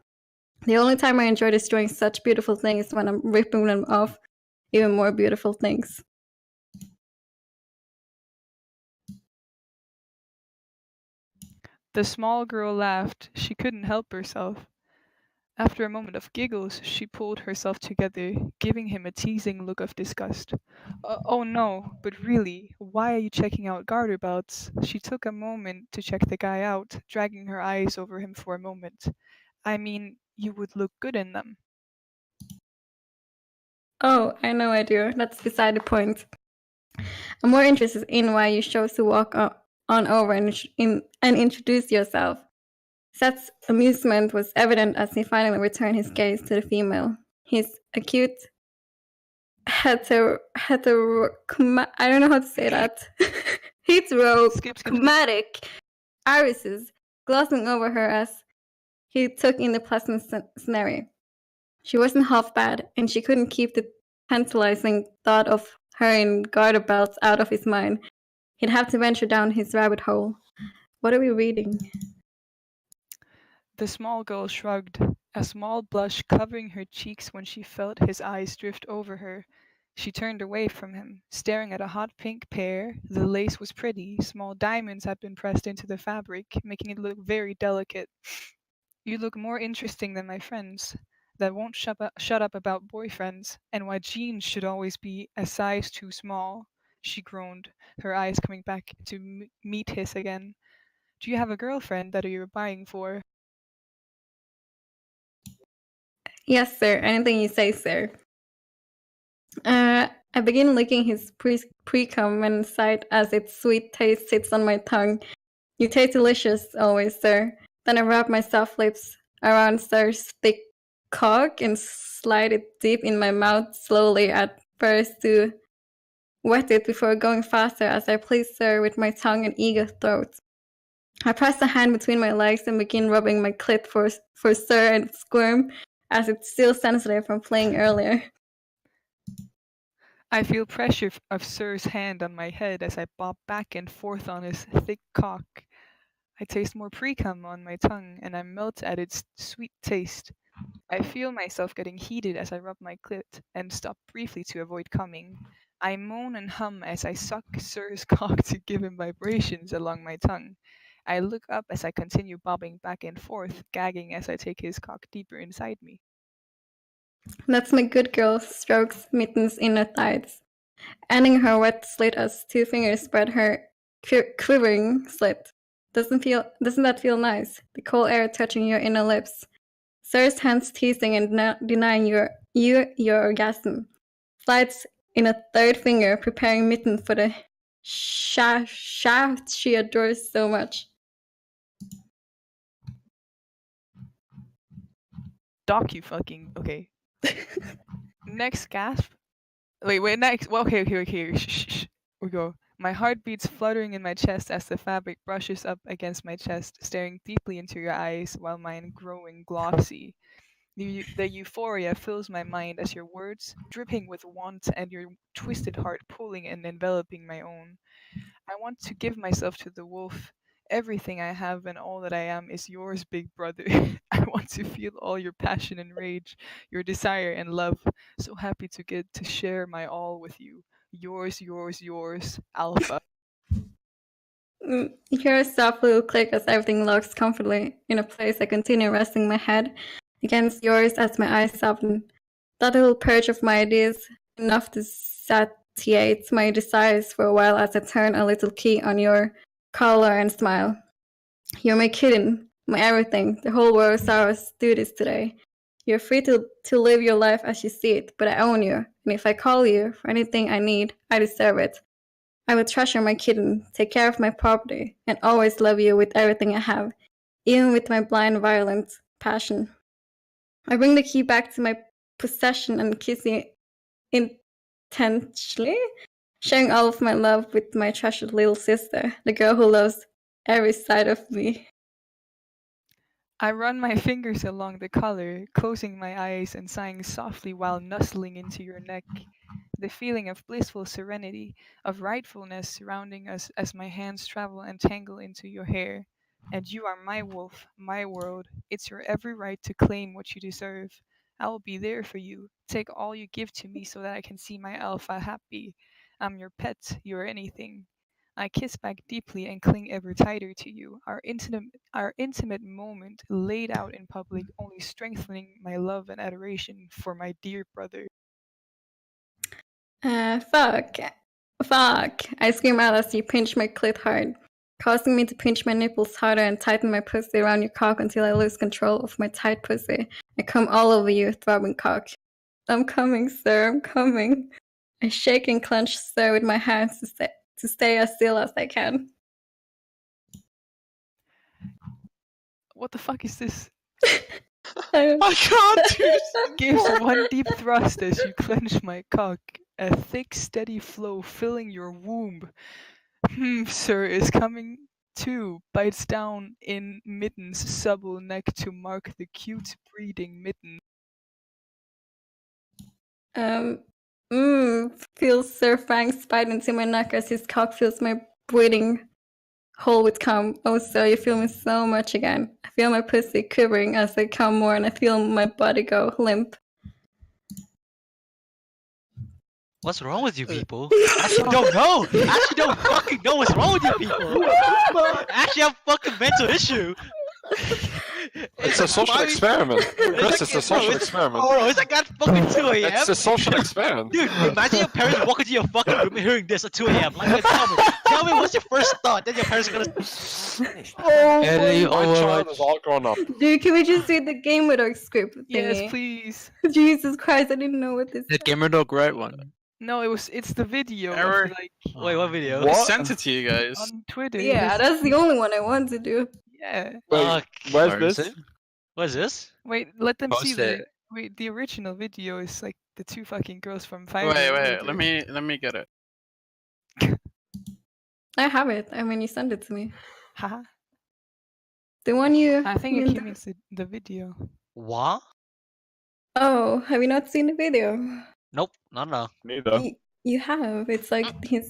The only time I enjoy destroying such beautiful things is when I'm ripping them off even more beautiful things.
The small girl laughed. She couldn't help herself. After a moment of giggles, she pulled herself together, giving him a teasing look of disgust. Oh no, but really, why are you checking out garter belts? She took a moment to check the guy out, dragging her eyes over him for a moment. I mean, you would look good in them.
Oh, I know I do. That's beside the point. I'm more interested in why you chose to walk on over and introduce yourself. Seth's amusement was evident as he finally returned his gaze to the female. His acute I don't know how to say that. Heterochromatic irises glossing over her as he took in the pleasant scenery. She wasn't half bad, and she couldn't keep the tantalizing thought of her in garter belts out of his mind. He'd have to venture down his rabbit hole. What are we reading?
The small girl shrugged, a small blush covering her cheeks when she felt his eyes drift over her. She turned away from him, staring at a hot pink pear. The lace was pretty. Small diamonds had been pressed into the fabric, making it look very delicate. You look more interesting than my friends that won't shut up about boyfriends, and why jeans should always be a size too small. She groaned, her eyes coming back to meet his again. Do you have a girlfriend that you're buying for?
Yes, sir. Anything you say, sir. I begin licking his pre-cum and sighed as its sweet taste sits on my tongue. You taste delicious, always, sir. Then I wrap my soft lips around sir's thick cock and slide it deep in my mouth slowly at first to wet it before going faster as I please sir with my tongue and eager throat. I press a hand between my legs and begin rubbing my clit for sir and squirm as it's still sensitive from playing earlier.
I feel pressure of Sir's hand on my head as I bob back and forth on his thick cock. I taste more pre-cum on my tongue, and I melt at its sweet taste. I feel myself getting heated as I rub my clit and stop briefly to avoid coming. I moan and hum as I suck Sir's cock to give him vibrations along my tongue. I look up as I continue bobbing back and forth, gagging as I take his cock deeper inside me.
That's my good girl strokes Mitten's inner thighs, ending her wet slit as two fingers spread her quivering slit. Doesn't that feel nice? The cold air touching your inner lips. Sir's hands teasing and denying your orgasm. Slides in a third finger, preparing Mitten for the shaft she adores so much.
Doc, you fucking okay. Next gasp. Wait. Next. Well, okay. Shh. We go. My heart beats fluttering in my chest as the fabric brushes up against my chest, staring deeply into your eyes while mine growing glossy. The euphoria fills my mind as your words, dripping with want, and your twisted heart pulling and enveloping my own. I want to give myself to the wolf. Everything I have and all that I am is yours, big brother. I want to feel all your passion and rage, your desire and love. So happy to get to share my all with you. Yours, Alpha.
You hear a soft little click as everything locks comfortably in a place. I continue resting my head against yours as my eyes soften. That little purge of my ideas, enough to satiate my desires for a while as I turn a little key on your collar and smile. You're my kitten, my everything. The whole world saw us do this today. You're free to live your life as you see it, but I own you, and if I call you for anything I need, I deserve it. I will treasure my kitten, take care of my property, and always love you with everything I have, even with my blind, violent passion. I bring the key back to my possession and kiss you intensely, sharing all of my love with my treasured little sister, the girl who loves every side of me.
I run my fingers along the collar, closing my eyes and sighing softly while nuzzling into your neck. The feeling of blissful serenity, of rightfulness surrounding us as my hands travel and tangle into your hair. And you are my wolf, my world. It's your every right to claim what you deserve. I will be there for you. Take all you give to me so that I can see my alpha happy. I'm your pet, your anything. I kiss back deeply and cling ever tighter to you. Our intimate moment laid out in public, only strengthening my love and adoration for my dear brother.
Fuck. I scream out as you pinch my clit hard, causing me to pinch my nipples harder and tighten my pussy around your cock until I lose control of my tight pussy. I come all over your throbbing cock. I'm coming, sir, I'm coming. I shake and clench sir with my hands to stay as still as I can.
What the fuck is this?
I can't do this.
Gives one deep thrust as you clench my cock. A thick, steady flow filling your womb. Sir is coming too. Bites down in Mitten's supple neck to mark the cute breeding mitten.
Feels Sir Frank's bite into my neck as his cock fills my breathing hole with cum. Oh, sir, you feel me so much again. I feel my pussy quivering as I come more, and I feel my body go limp.
What's wrong with you people? Actually don't know! Actually don't fucking know what's wrong with you people! Actually have a fucking mental issue!
It's a social experiment. Chris, it's a social experiment.
Oh, it's like at fucking 2 a.m.?
It's a social experiment.
Dude, imagine your parents walk into your fucking room and hearing this at 2 a.m. Like, tell me what's your first thought? Then your parents are gonna...
My child is all grown up.
Dude, can we just do the Game with Our script thingy?
Yes, please.
Jesus Christ, I didn't know what this
Did Gamer Dog write one?
No, it's the video.
Error.
Of, like,
Wait, what video?
I sent it to you guys.
on Twitter.
Yeah, that's the only one I want to do.
Yeah.
Wait, where's this?
What is this?
Wait, let them see
Post
the.
it.
Wait, the original video is like the two fucking girls from Fire.
Wait, let me get it.
I have it. I mean, you sent it to me.
Haha.
The one you...
I think it means the video.
What?
Oh, have you not seen the video?
Nope, no.
Neither.
You have. It's like his...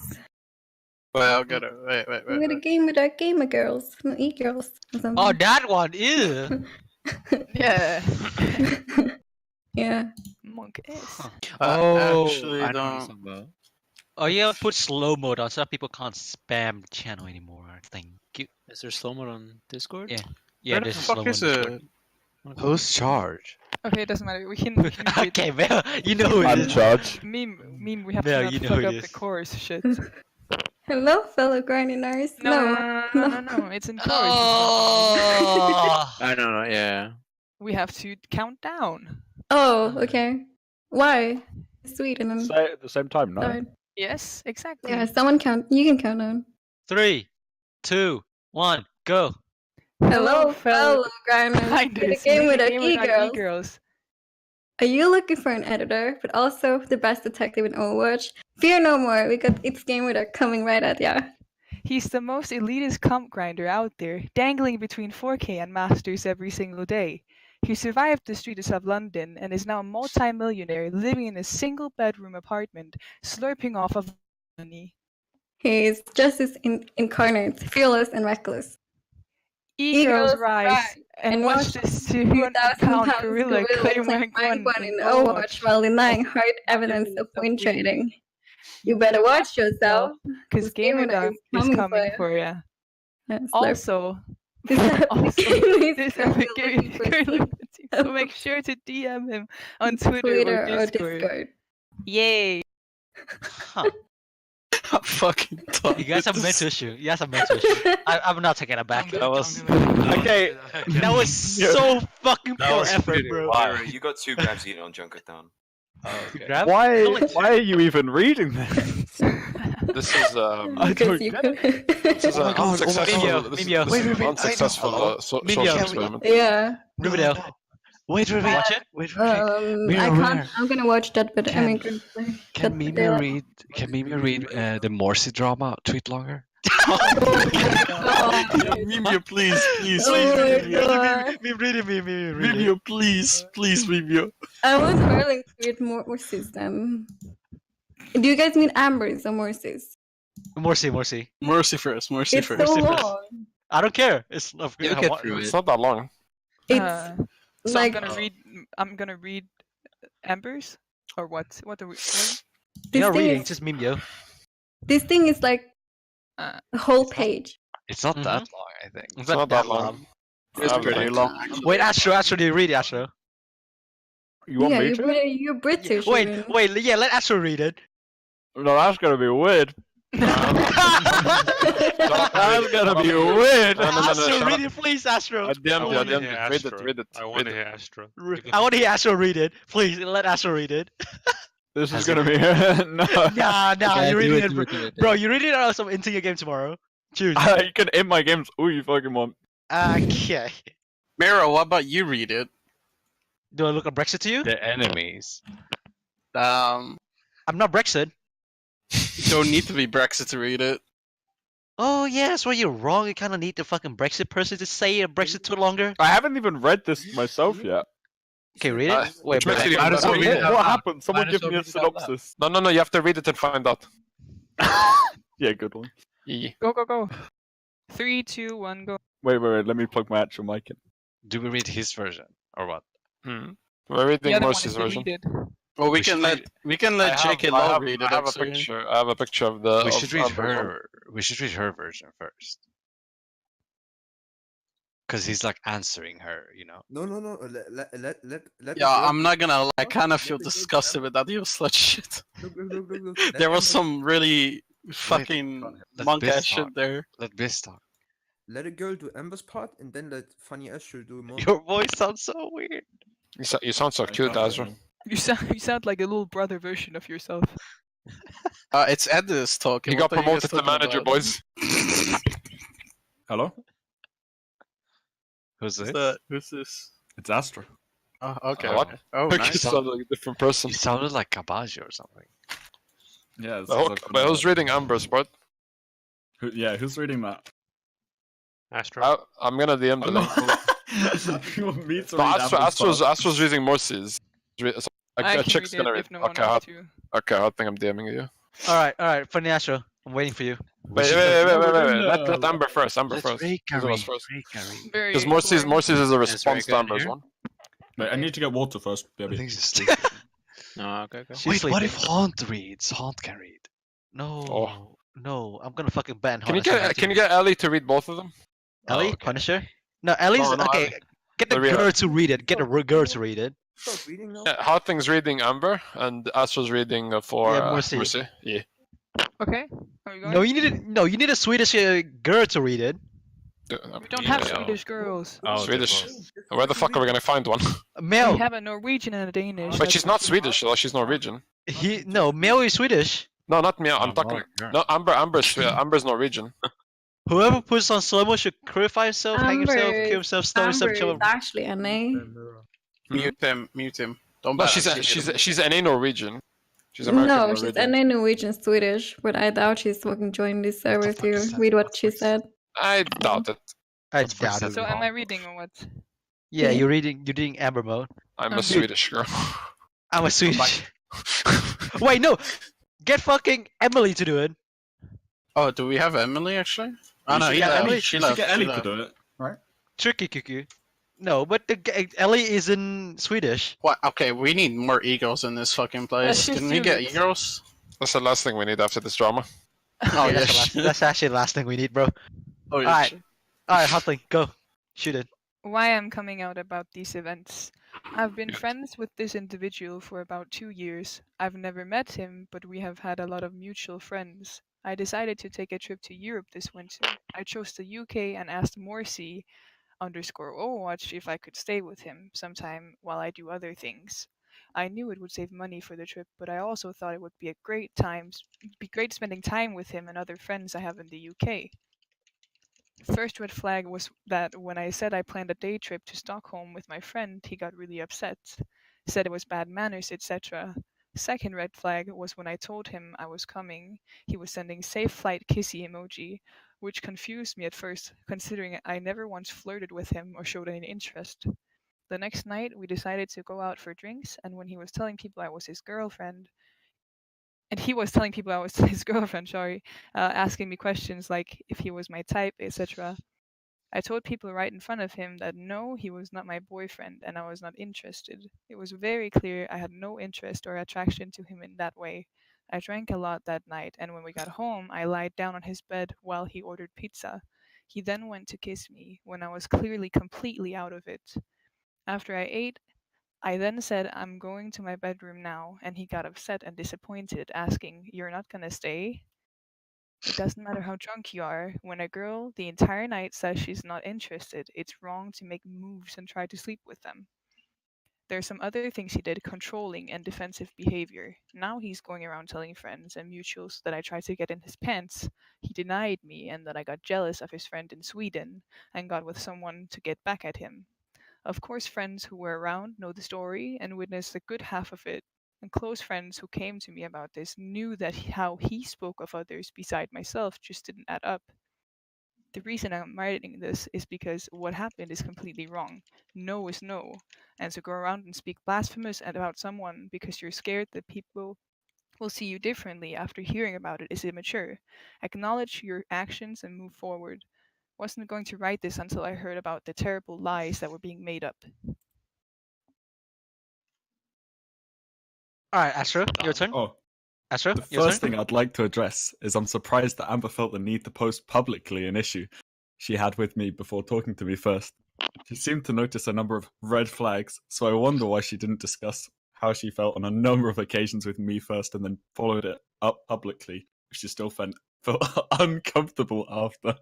Wait, I'll get it. Wait.
With a game with our gamer girls, e-girls or something.
Oh, that one, ew!
Yeah.
Yeah.
Monk S.
Actually,
I know
don't.
what you're talking
Oh, yeah, put slow mode on so that people can't spam the channel anymore. Thank you.
about. Is there slow mode on Discord?
Yeah. Yeah,
Where the
there's slow
fuck
mode.
is
on
it?
Discord.
Who's charge?
Okay, it doesn't matter. We can read
Okay, Mel, you know who it
I'm
is.
charge.
meme. We have
Mel,
to not
you know
fuck
who
up
it
the
is.
chorus shit.
Hello, fellow grindinars.
No. It's in chorus.
Oh!
I don't know, yeah.
We have to count down.
Oh, okay. Why? Sweet, and then...
Say at the same time, no?
Sorry.
Yes, exactly.
Yeah, someone count. You can count down.
3, 2, 1, go!
Hello, fellow grinders.
Grinders.
The game with our
Game with our
e-girls.
e-girls.
Are you looking for an editor, but also the best detective in Overwatch? Fear no more, we got It's Game with Our coming right at ya.
He's the most elitist comp grinder out there, dangling between 4K and Masters every single day. He survived the streets of London and is now a multi-millionaire living in a single-bedroom apartment, slurping off of money.
He's justice incarnate, fearless and reckless.
E-girls
E-girls
rise,
rise,
and watch this 200-pound gorilla claim rank 1
in Overwatch while denying hard evidence of win trading. You better watch yourself,
because Gamer Dog is coming for you. Also,
this
so make sure to DM him on Twitter or Discord. Yay!
Huh.
I'm fucking done.
You guys have a mental issue. You guys have a mental issue. I'm not taking it back.
That was... Okay.
That was so fucking poor effort, bro.
Wow, you got 2 grabs eaten on Junkertown.
Grab?
Why are you even reading this?
This is
I
Because
don't
you
get it.
could.
this is an unsuccessful.
Mimio,
This
Mimio.
is
Wait,
an
wait,
unsuccessful social
Mimio.
experiment.
Yeah.
Riverdale.
Wait,
Watch it.
I can't. I'm gonna watch that, but I mean,
Can Mimi read the Moursi drama a tweet longer?
Mimio, please, Mimio, please, Mimio.
I was hurling to read Moursi's then. Do you guys mean Ambers or Moursi's?
Moursi.
Moursi first.
It's so long.
I don't care. It's
You'll get through
It's
it.
not that long.
It's
So
like
I'm gonna read Embers or what? What are we? What?
this
You're not
thing
reading,
is,
just Mimio.
this thing is like
Uh,
a whole page.
It's not that long, I think.
It's
not that long.
It's pretty long.
Wait, Astro, do you read it, Astro?
You want
Yeah,
me to?
you're British. I mean.
Wait, yeah, let Astro read it.
No, that's gonna be weird. That's gonna be weird.
Astro, read it, please, Astro.
I DM'd you, I DM'd you.
Read it.
I want to hear Astro.
I want to hear Astro read it. Please, let Astro read it.
This is gonna be... no.
Nah,
Yeah,
you're
do
reading
it,
it,
do
bro.
it, do it, do
Bro,
it.
you read it or else I'm into your game tomorrow. Choose.
You can end my games. Oh, you fucking want.
Okay.
Mero, what about you read it?
Do I look like Brexit to you?
They're enemies.
Um,
I'm not Brexit.
don't need to be Brexit to read it.
Oh yeah, that's why you're wrong. You kind of need the fucking Brexit person to say a Brexit too longer.
I haven't even read this myself yet.
Okay, read it. Wait,
Which makes
but
it
What,
even better.
read it out
what
loud.
happened? Someone
Might as
give
well
me a
read it out loud.
synopsis.
No, you have to read it and find out.
Yeah, good one.
Yeah.
Go. 3, 2, 1, go.
Wait. Let me plug my actual mic in.
Do we read his version or what?
Hmm. We're reading
The other one
Moursi's
is
version.
deleted.
Well, we
We
can
should
let J.K. Law read it.
I have a
actually.
picture. I have a picture of the.
We
of
should read
Amber's one.
her. We should read her version first. Because he's like answering her, you know.
No. Let
Yeah, I'm not gonna lie. I kind of feel disgusted with that Healsluts shit.
Look.
There was some really fucking
let
monk
Biz
ass shit
talk.
there.
Let Biz talk.
Let a girl do Amber's part, and then let funny Astro do more.
your voice sounds so weird.
You sound so cute, Azra.
You sound like a little brother version of yourself.
It's Edis talking.
He got
What are you guys
promoted to
talking
manager,
about?
boys.
Hello?
Who's
Who's
it?
that? Who's this?
It's Astro.
Oh, okay.
What?
Okay. Oh,
You
nice.
sound like a different person.
He sounded like Kabaji or something.
Yeah. It's
But who's reading Amber's part?
Who's reading that?
Astro.
I'm gonna DM the link.
You want me to
No,
read Amber's part?
Astro's reading Moursi's. So
I
a
can
chick's
read
gonna
it
read.
if no one
Okay,
wants to.
I think I'm DMing you.
All right, funny Astro. I'm waiting for you.
Wait. Let Amber first. Amber first. Who's the first?
Very
Because
boring.
Moursi's is a response to
good
Amber's
here.
one.
Wait, I need to get water first,
I
baby.
think she's sleeping.
Oh, okay.
Wait, what if Haunt reads? Haunt can read.
No.
Oh.
No, I'm gonna fucking ban
Can you
Haunt.
get Ellie to read both of them?
Ellie?
Oh, okay.
Punisher? No, Ellie's
No,
okay.
Ellie.
Get the
The real-
girl to read it. Get a girl to read it.
Stop reading now.
Yeah, Harthling's reading Amber and Astro's reading for
Yeah, Moursi.
Moursi. Yeah.
Okay, are we going?
You need a Swedish girl to read it.
We don't have
Yeah.
Swedish girls.
Oh,
Swedish. Where the fuck are we gonna find one?
Male.
We have a Norwegian and a Danish.
But she's not Swedish, though. She's Norwegian.
Male is Swedish.
No, not me. I'm
Oh,
talking.
girl.
No, Amber's Norwegian.
Whoever puts on slow mo should crucify himself, hang himself, kill himself, stone himself,
Amber
kill
is
him.
actually NA.
Mute him. Don't
No,
ban
she's NA Norwegian. She's American
No,
Norwegian.
she's NA Norwegian Swedish, but I doubt she's fucking joining this server to read what she said.
I doubt it.
I doubt it.
So am I reading or what?
Yeah, you're reading Amber mode.
I'm a
Okay.
Swedish girl.
I'm a Swedish. Wait, no. Get fucking Emily to do it.
Oh, do we have Emily actually? Oh no,
should
he
get
left.
Ellie-
She
we should
left.
get
she
Ellie to
left.
do it, right?
Tricky cuckoo. No, but Ellie is in Swedish.
What? Okay, we need more egos in this fucking place.
Let's just
Can we
do
get
this.
egos?
That's the last thing we need after this drama.
Oh
Yeah,
yeah.
that's actually the last thing we need, bro.
Oh yeah.
Alright. Alright, Harthly, go. Shoot it.
Why I'm coming out about these events. I've been friends with this individual for about 2 years. I've never met him, but we have had a lot of mutual friends. I decided to take a trip to Europe this winter. I chose the UK and asked Moursi _Overwatch if I could stay with him sometime while I do other things. I knew it would save money for the trip, but I also thought it would be great spending time with him and other friends I have in the UK. First red flag was that when I said I planned a day trip to Stockholm with my friend, he got really upset, said it was bad manners, etc. Second red flag was when I told him I was coming, he was sending safe flight kissy emoji, which confused me at first, considering I never once flirted with him or showed any interest. The next night, we decided to go out for drinks, and when he was telling people I was his girlfriend, asking me questions like if he was my type, etc. I told people right in front of him that no, he was not my boyfriend and I was not interested. It was very clear I had no interest or attraction to him in that way. I drank a lot that night, and when we got home, I lied down on his bed while he ordered pizza. He then went to kiss me when I was clearly completely out of it. After I ate, I then said, I'm going to my bedroom now, and he got upset and disappointed, asking, You're not gonna stay? It doesn't matter how drunk you are. When a girl the entire night says she's not interested, it's wrong to make moves and try to sleep with them. There are some other things he did, controlling and defensive behavior. Now he's going around telling friends and mutuals that I tried to get in his pants. He denied me and that I got jealous of his friend in Sweden and got with someone to get back at him. Of course, friends who were around know the story and witnessed a good half of it, and close friends who came to me about this knew that how he spoke of others beside myself just didn't add up. The reason I'm writing this is because what happened is completely wrong. No is no, and to go around and speak blasphemous about someone because you're scared that people will see you differently after hearing about it is immature. Acknowledge your actions and move forward. Wasn't going to write this until I heard about the terrible lies that were being made up.
Alright, Astro, your turn.
Oh,
Astro,
the
your
first
turn.
thing I'd like to address is I'm surprised that Amber felt the need to post publicly an issue she had with me before talking to me first. She seemed to notice a number of red flags, so I wonder why she didn't discuss how she felt on a number of occasions with me first and then followed it up publicly. She still felt uncomfortable after.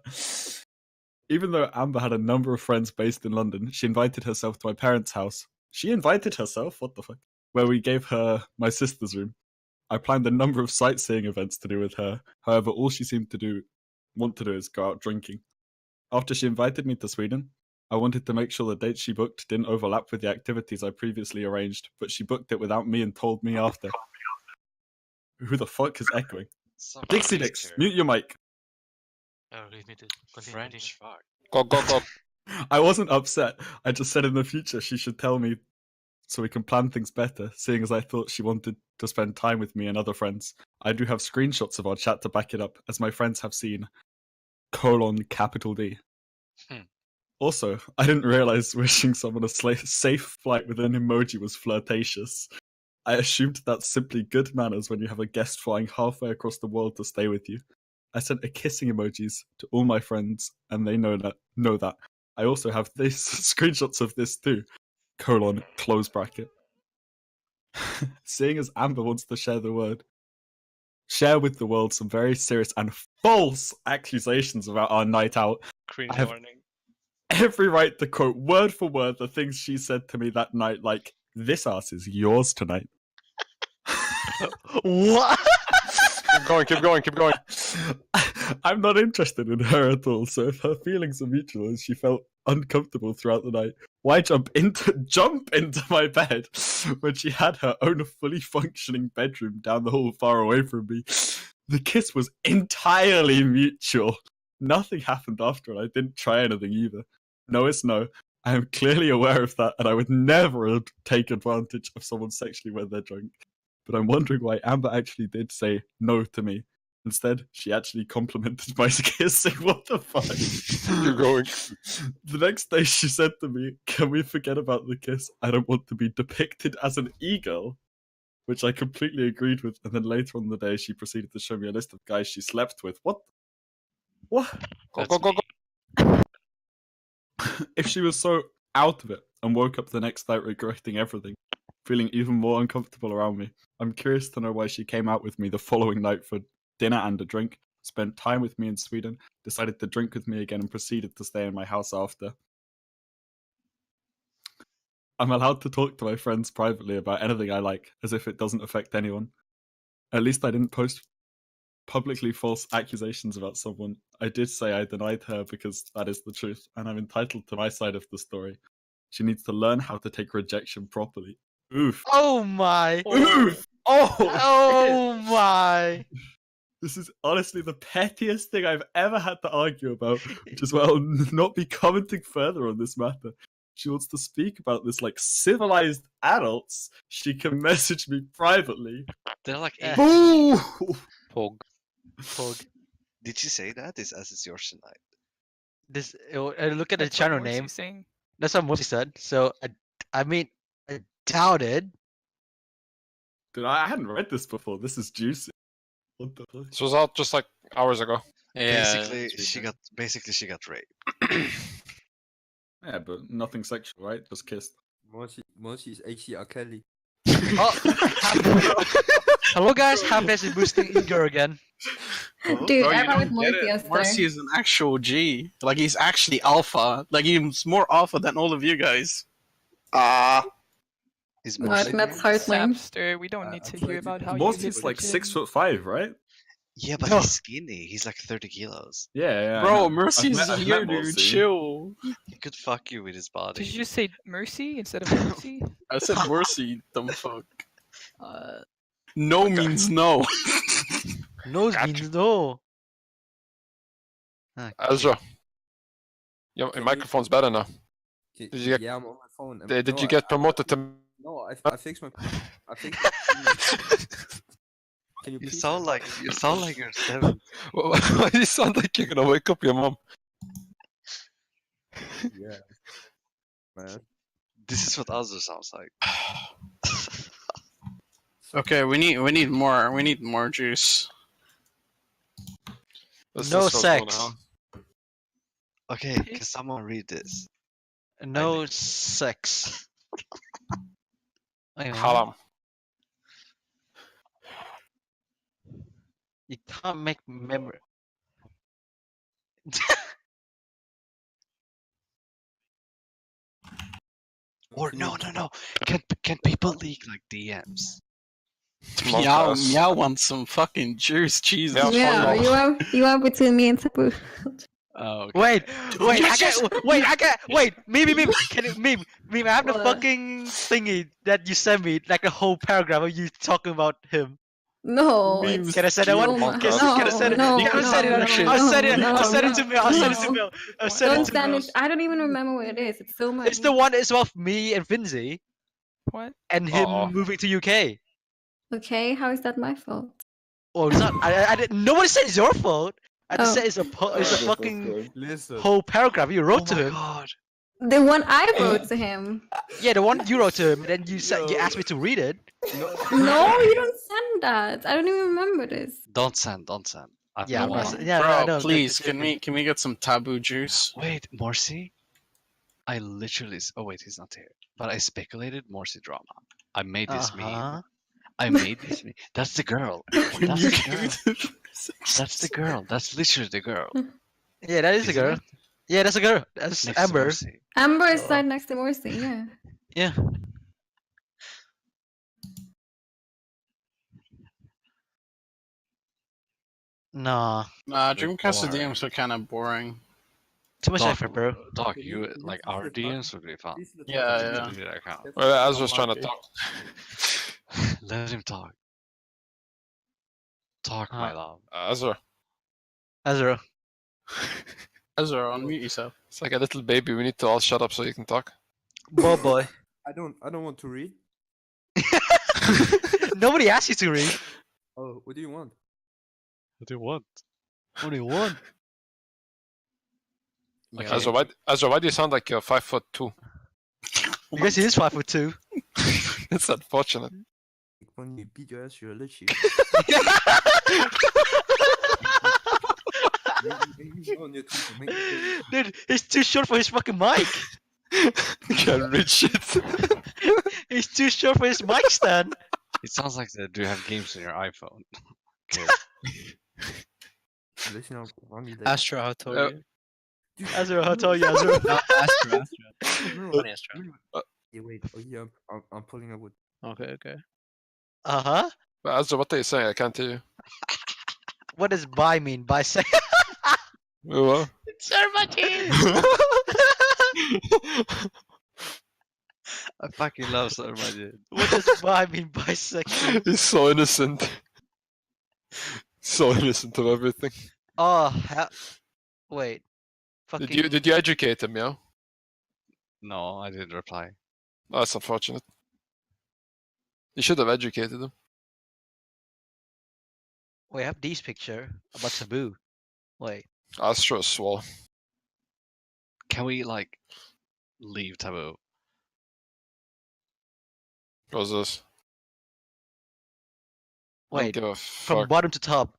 Even though Amber had a number of friends based in London, she invited herself to my parents' house. She invited herself? What the fuck? Where we gave her my sister's room. I planned a number of sightseeing events to do with her. However, all she seemed to want to do is go out drinking. After she invited me to Sweden, I wanted to make sure the dates she booked didn't overlap with the activities I previously arranged, but she booked it without me and told me after. Who the fuck is echoing? Dixie Dix, mute your mic.
Oh, leave me to continue.
French, fuck.
Go.
I wasn't upset. I just said in the future she should tell me so we can plan things better, seeing as I thought she wanted to spend time with me and other friends. I do have screenshots of our chat to back it up, as my friends have seen. :D. Also, I didn't realize wishing someone a safe flight with an emoji was flirtatious. I assumed that's simply good manners when you have a guest flying halfway across the world to stay with you. I sent a kissing emojis to all my friends, and they know that. I also have these screenshots of this too. : close bracket. Seeing as Amber wants to share with the world some very serious and false accusations about our night out,
Cringe
I have
warning.
every right to quote word for word the things she said to me that night, like, "This ass is yours tonight."
What?
Keep going.
I'm not interested in her at all, so if her feelings are mutual and she felt uncomfortable throughout the night, why jump into my bed when she had her own fully functioning bedroom down the hall far away from me? The kiss was entirely mutual. Nothing happened after, and I didn't try anything either. No is no. I am clearly aware of that, and I would never take advantage of someone sexually when they're drunk. But I'm wondering why Amber actually did say no to me. Instead, she actually complimented my kissing. What the fuck?
You're going.
The next day, she said to me, "Can we forget about the kiss? I don't want to be depicted as an e-girl," which I completely agreed with. And then later on the day, she proceeded to show me a list of guys she slept with. What?
Go.
If she was so out of it and woke up the next night regretting everything, feeling even more uncomfortable around me, I'm curious to know why she came out with me the following night for dinner and a drink, spent time with me in Sweden, decided to drink with me again, and proceeded to stay in my house after. I'm allowed to talk to my friends privately about anything I like, as if it doesn't affect anyone. At least I didn't post publicly false accusations about someone. I did say I denied her because that is the truth, and I'm entitled to my side of the story. She needs to learn how to take rejection properly. Oof.
Oh my.
Oof.
Oh my.
This is honestly the pettiest thing I've ever had to argue about, which is why I'll not be commenting further on this matter. She wants to speak about this like civilized adults. She can message me privately.
They're like
Boo!
Pog.
Did she say that? This as is yours tonight.
This look at the
That's what
channel
Moursi's
name.
saying.
That's what Moursi said. So I mean, I doubt it.
Dude, I hadn't read this before. This is juicy. What the fuck?
This was out just like hours ago.
Basically, she got raped.
Yeah, but nothing sexual, right? Just kissed.
Moursi is HCR Kelly.
Hello guys, happiness is boosting ego again.
Dude,
Bro, you
I went
don't
with
get
Moursi
it.
yesterday.
Moursi is an actual G. Like, he's actually alpha. Like, he's more alpha than all of you guys.
Is
What? That's Harthling.
Sapster, we don't need to hear about how you
Moursi's
hit
like
the gym.
6'5", right?
Yeah, but
No.
he's skinny. He's like 30 kilos.
Yeah.
Bro,
I've
Moursi's
met
here, dude.
Moursi.
Chill.
He could fuck you with his body.
Did you just say Mercy instead of Mercy?
I said Moursi, dumb fuck.
Uh,
No means no.
no means no.
Ezra, your microphone's better now.
Did
you get-
Yeah, I'm on my phone.
Did you get promoted to?
No, I fixed my. I fixed my Can you
You
please?
sound like you're 7.
Why do you sound like you're gonna wake up your mom?
Yeah. Man.
This is what Azur sounds like.
Okay, we need more juice.
No sex.
Okay, can someone read this?
No sex.
Haram.
You can't make memory.
Or no. Can people leak like DMs?
Meow wants some fucking juice. Jesus.
Yeah, you are between me and Taboo.
Oh, okay.
Wait, Meme, I have the
What?
fucking thingy that you sent me, like a whole paragraph of you talking about him.
No.
Memes.
it's-
Can I send that one?
Oh my-
Can I send it?
no,
You can
no,
send it.
no,
I'll send it.
no,
I'll send it to
no,
Mel. I'll send it to
no.
Mel. I'll send
Don't
it to
send
Mel.
it. I don't even remember what it is. It's so much.
It's the one. It's about me and Vinzi
What?
and him
Uh-oh.
moving to UK.
Okay, how is that my fault?
Oh, it's not. I didn't. Nobody said it's your fault. I just
Oh.
said it's a fucking
Listen.
whole paragraph you wrote to him.
God.
The one I wrote to him.
Yeah, the one you wrote to him. And then you said you asked me to read it.
No, you don't send that. I don't even remember this.
Don't send.
Yeah,
I'm not-
yeah.
Bro,
no,
please, can we get some taboo juice?
Wait, Moursi? I literally. Oh wait, he's not here. But I speculated Moursi drama. I made this meme. I made this meme. That's the girl. That's the girl. That's the girl. That's literally the girl.
Yeah, that is the
Isn't
girl.
it?
Yeah, that's a girl. That's
Next to
Amber.
Moursi.
Amber is right next to Moursi, yeah.
Yeah. Nah.
Nah, Dreamcast
boring.
DMs are kind of boring.
Too much
Dog,
effort, bro.
Dog, you like our DMs would be fun.
Yeah.
Delete that account.
Well, Ezra's trying to talk.
Let him talk. Talk, my love.
Ezra.
Ezra.
Ezra, unmute yourself.
It's like a little baby. We need to all shut up so you can talk.
Boy, boy.
I don't want to read.
Nobody asked you to read.
Oh, what do you want?
What do you want?
What do you want?
Ezra, why do you sound like you're 5'2"?
Because he is 5'2".
It's unfortunate.
When you beat your ass, you're a litchi.
Dude, he's too short for his fucking mic.
Can't reach it.
He's too short for his mic stand.
It sounds like that. Do you have games on your iPhone? Okay.
Astro, how tall are you?
Ezra, how tall are you, Ezra?
No, Astro. Only Astro.
Yeah, wait. Oh yeah, I'm pulling up with.
Okay.
Uh-huh.
But Ezra, what are you saying? I can't hear you.
What does bi mean? Bisect?
What?
Sir, my teeth!
I fucking love Sombra.
What does bi mean? Bisexual?
He's so innocent. So innocent of everything.
Oh, wait. Fucking...
Did you educate him, yeah?
No, I didn't reply.
Oh, that's unfortunate. You should have educated him.
Wait, I have this picture about Taboo. Wait.
Astro swole.
Can we like leave Taboo?
What's this?
Wait,
Don't give a
from
fuck.
bottom to top.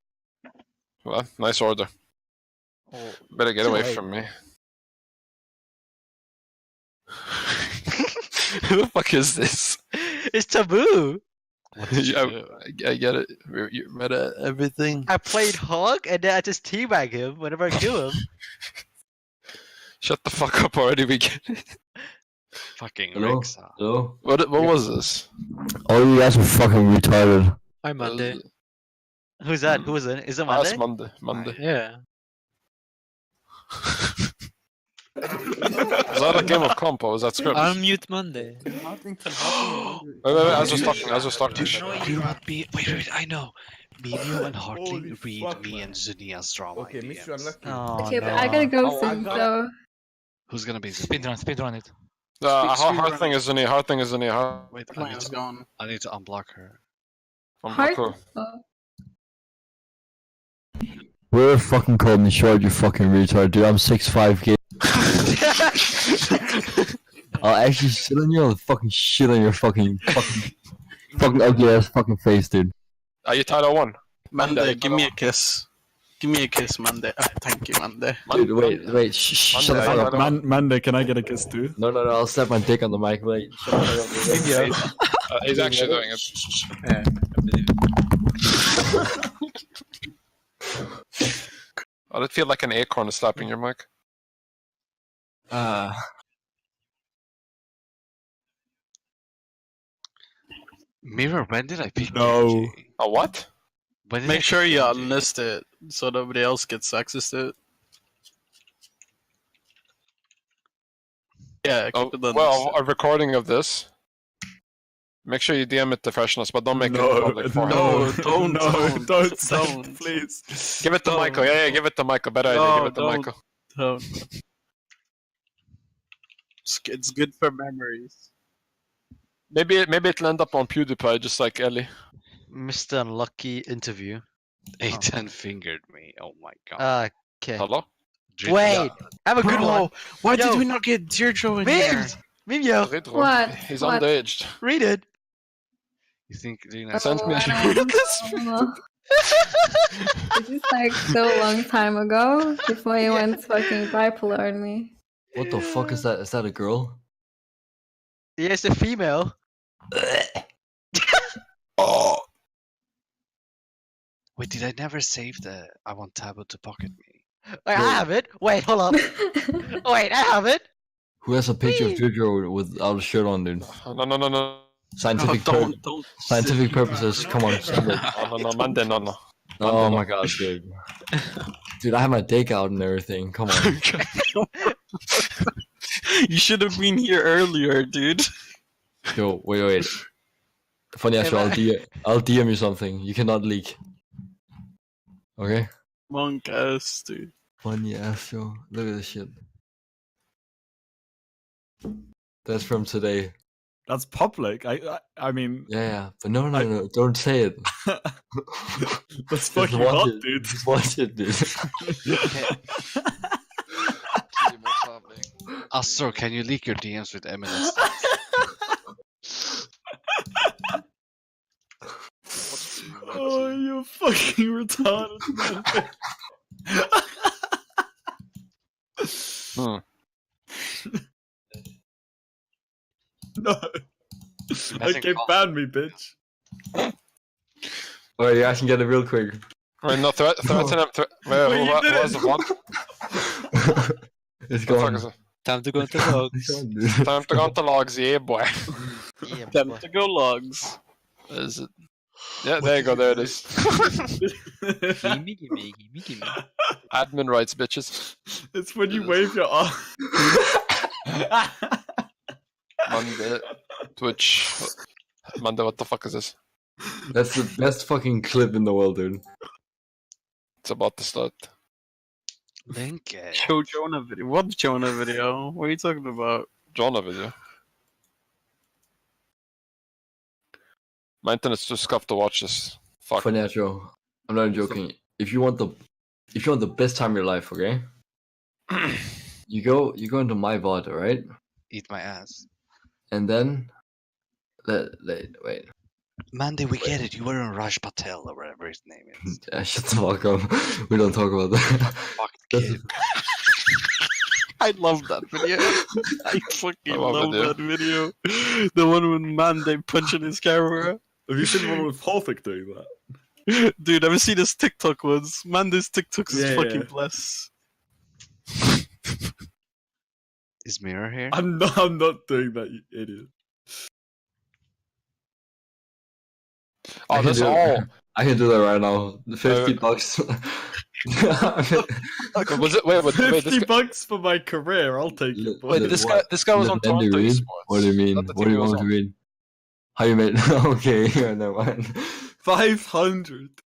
Well, nice order.
Oh,
Better get
too
away
late.
from me. Who the fuck is this?
It's Taboo.
I get it. You read everything.
I played Hog and then I just teabag him whenever I kill him.
Shut the fuck up already. We get it.
Fucking
Hello?
Rixa.
Hello?
What was this?
All you guys are fucking retarded.
Hi, Mande.
Who's that? Who is it? Is it Mande?
That's Mande.
Yeah.
Was that a game of comp or was that script?
Unmute Monday.
Wait, I was just talking.
You know what? Wait, I know. Meeemz and Harthly read me and Zunia's drama.
Okay,
in
Mr.
DMs.
Unlucky.
Oh,
Okay, but
no.
I gotta go soon, so.
Who's gonna be
Speedrun it.
Harthling is in here.
Wait,
Line's gone.
I need to unblock her.
Where fucking called me short, you fucking retard, dude. I'm 6'5", kid. I'll actually shit on you. I'll fucking shit on your fucking ugly ass fucking face, dude.
Are you title 1?
Mande, give me a kiss. Give me a kiss, Mande. Thank you, Mande.
Dude, wait, shut the fuck up.
Mande, can I get a kiss too?
No, I'll slap my dick on the mic. Wait, shut the fuck up.
He's actually doing it.
Yeah.
Oh, it feel like an acorn is slapping your mic.
Mirror, when did I pick
No.
A what?
Make sure you unlist it so nobody else gets access to it. Yeah, keep it
well, a recording of this. Make sure you DM it to Freshness, but don't make it public for him.
Don't, please.
Give it to Michael. Yeah, give it to Michael. Better idea. Give it to Michael.
Don't. It's good for memories.
Maybe it'll end up on PewDiePie, just like Ellie.
Mr. Unlucky interview.
A10 fingered me. Oh my god.
Okay.
Hello?
Wait, have a good one.
Why did we not get Deirdre in here?
Meeemz,
What?
He's
What?
underaged.
read it.
You think
Send me.
This is like so long time ago before you went fucking bipolar on me.
What the fuck is that? Is that a girl?
Yes, a female.
Oh.
Wait, did I never save the I want Tabo to pocket me?
Wait, I have it. Wait, hold on. Wait, I have it.
Who has a picture of Jojo without a shirt on, dude?
No.
Scientific scientific purposes. Come on.
No, Mande, no.
Oh my god, dude. Dude, I have my dick out and everything. Come on.
You should have been here earlier, dude.
Yo, wait. Funny Astro, I'll DM you something. You cannot leak. Okay?
Monk ass, dude.
Funny Astro. Look at this shit. That's from today.
That's public. I mean.
Yeah, but no, don't say it.
That's fucking hot, dude.
Just watch it, dude.
Astro, can you leak your DMs with Eminence?
Oh, you're fucking retarded, man. No. Okay, ban me, bitch.
Alright, I can get it real quick.
Wait, no, threaten him. Wait, what was the one?
It's gone.
Time to go into logs.
Time to go into logs, yeah, boy.
Time to go logs.
Is it? Yeah, there you go, there it is.
Gimme.
Admin rights, bitches.
It's when you wave your arm.
Mande, Twitch. Mande, what the fuck is this?
That's the best fucking clip in the world, dude.
It's about to start.
Link it.
Show Jonah video. What Jonah video? What are you talking about?
Jonah video. My internet's too scuffed to watch this. Fuck.
Funny Astro, I'm not joking. If you want the best time of your life, okay? you go into my VOD, alright?
Eat my ass.
And then wait.
Mande, we get it. You were on Raj Patel or whatever his name is.
Shut the fuck up. We don't talk about that.
Fuck kid.
I love that video. I fucking love that video. The one with Mande punching his camera.
Have you seen the one with Harthly doing that?
Dude, I've seen his TikTok ones. Mande's TikToks is fucking bless.
Is Mirror here?
I'm not doing that, you idiot.
Oh,
I can do that right now. The 50 bucks.
Was it? Wait,
50 bucks for my career. I'll take it.
Wait, this guy was on Toronto Esports.
What do you mean?
Not the
What
team
do
he
you
was
want
on.
to read? How you made? Okay, yeah, never mind.
500.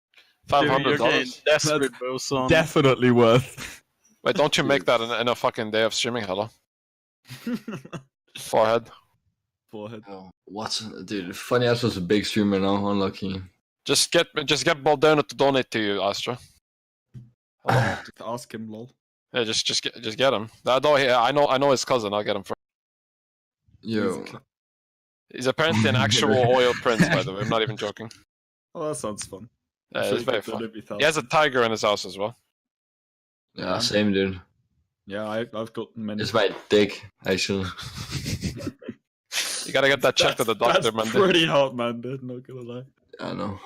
$500.
Desperate, bro, son.
Definitely worth.
Wait, don't you make that in a fucking day of streaming? Hello. Forehead.
Oh, what, dude? Funny ass was a big streamer now. Unlucky.
Just get Baldano to donate to you, Astro.
Ask him, lol.
Yeah, just get him. I know his cousin. I'll get him for.
Yo.
He's apparently an actual oil prince, by the way. I'm not even joking.
Oh, that sounds fun.
Yeah,
So
it's
you
very
get the
fun.
Libby
He has a tiger in his house as well.
Yeah, same dude.
Yeah, I've got many.
It's my dick, actually.
You gotta get that checked at the doctor,
That's
man.
pretty hot, man. Dude, not gonna lie.
I know.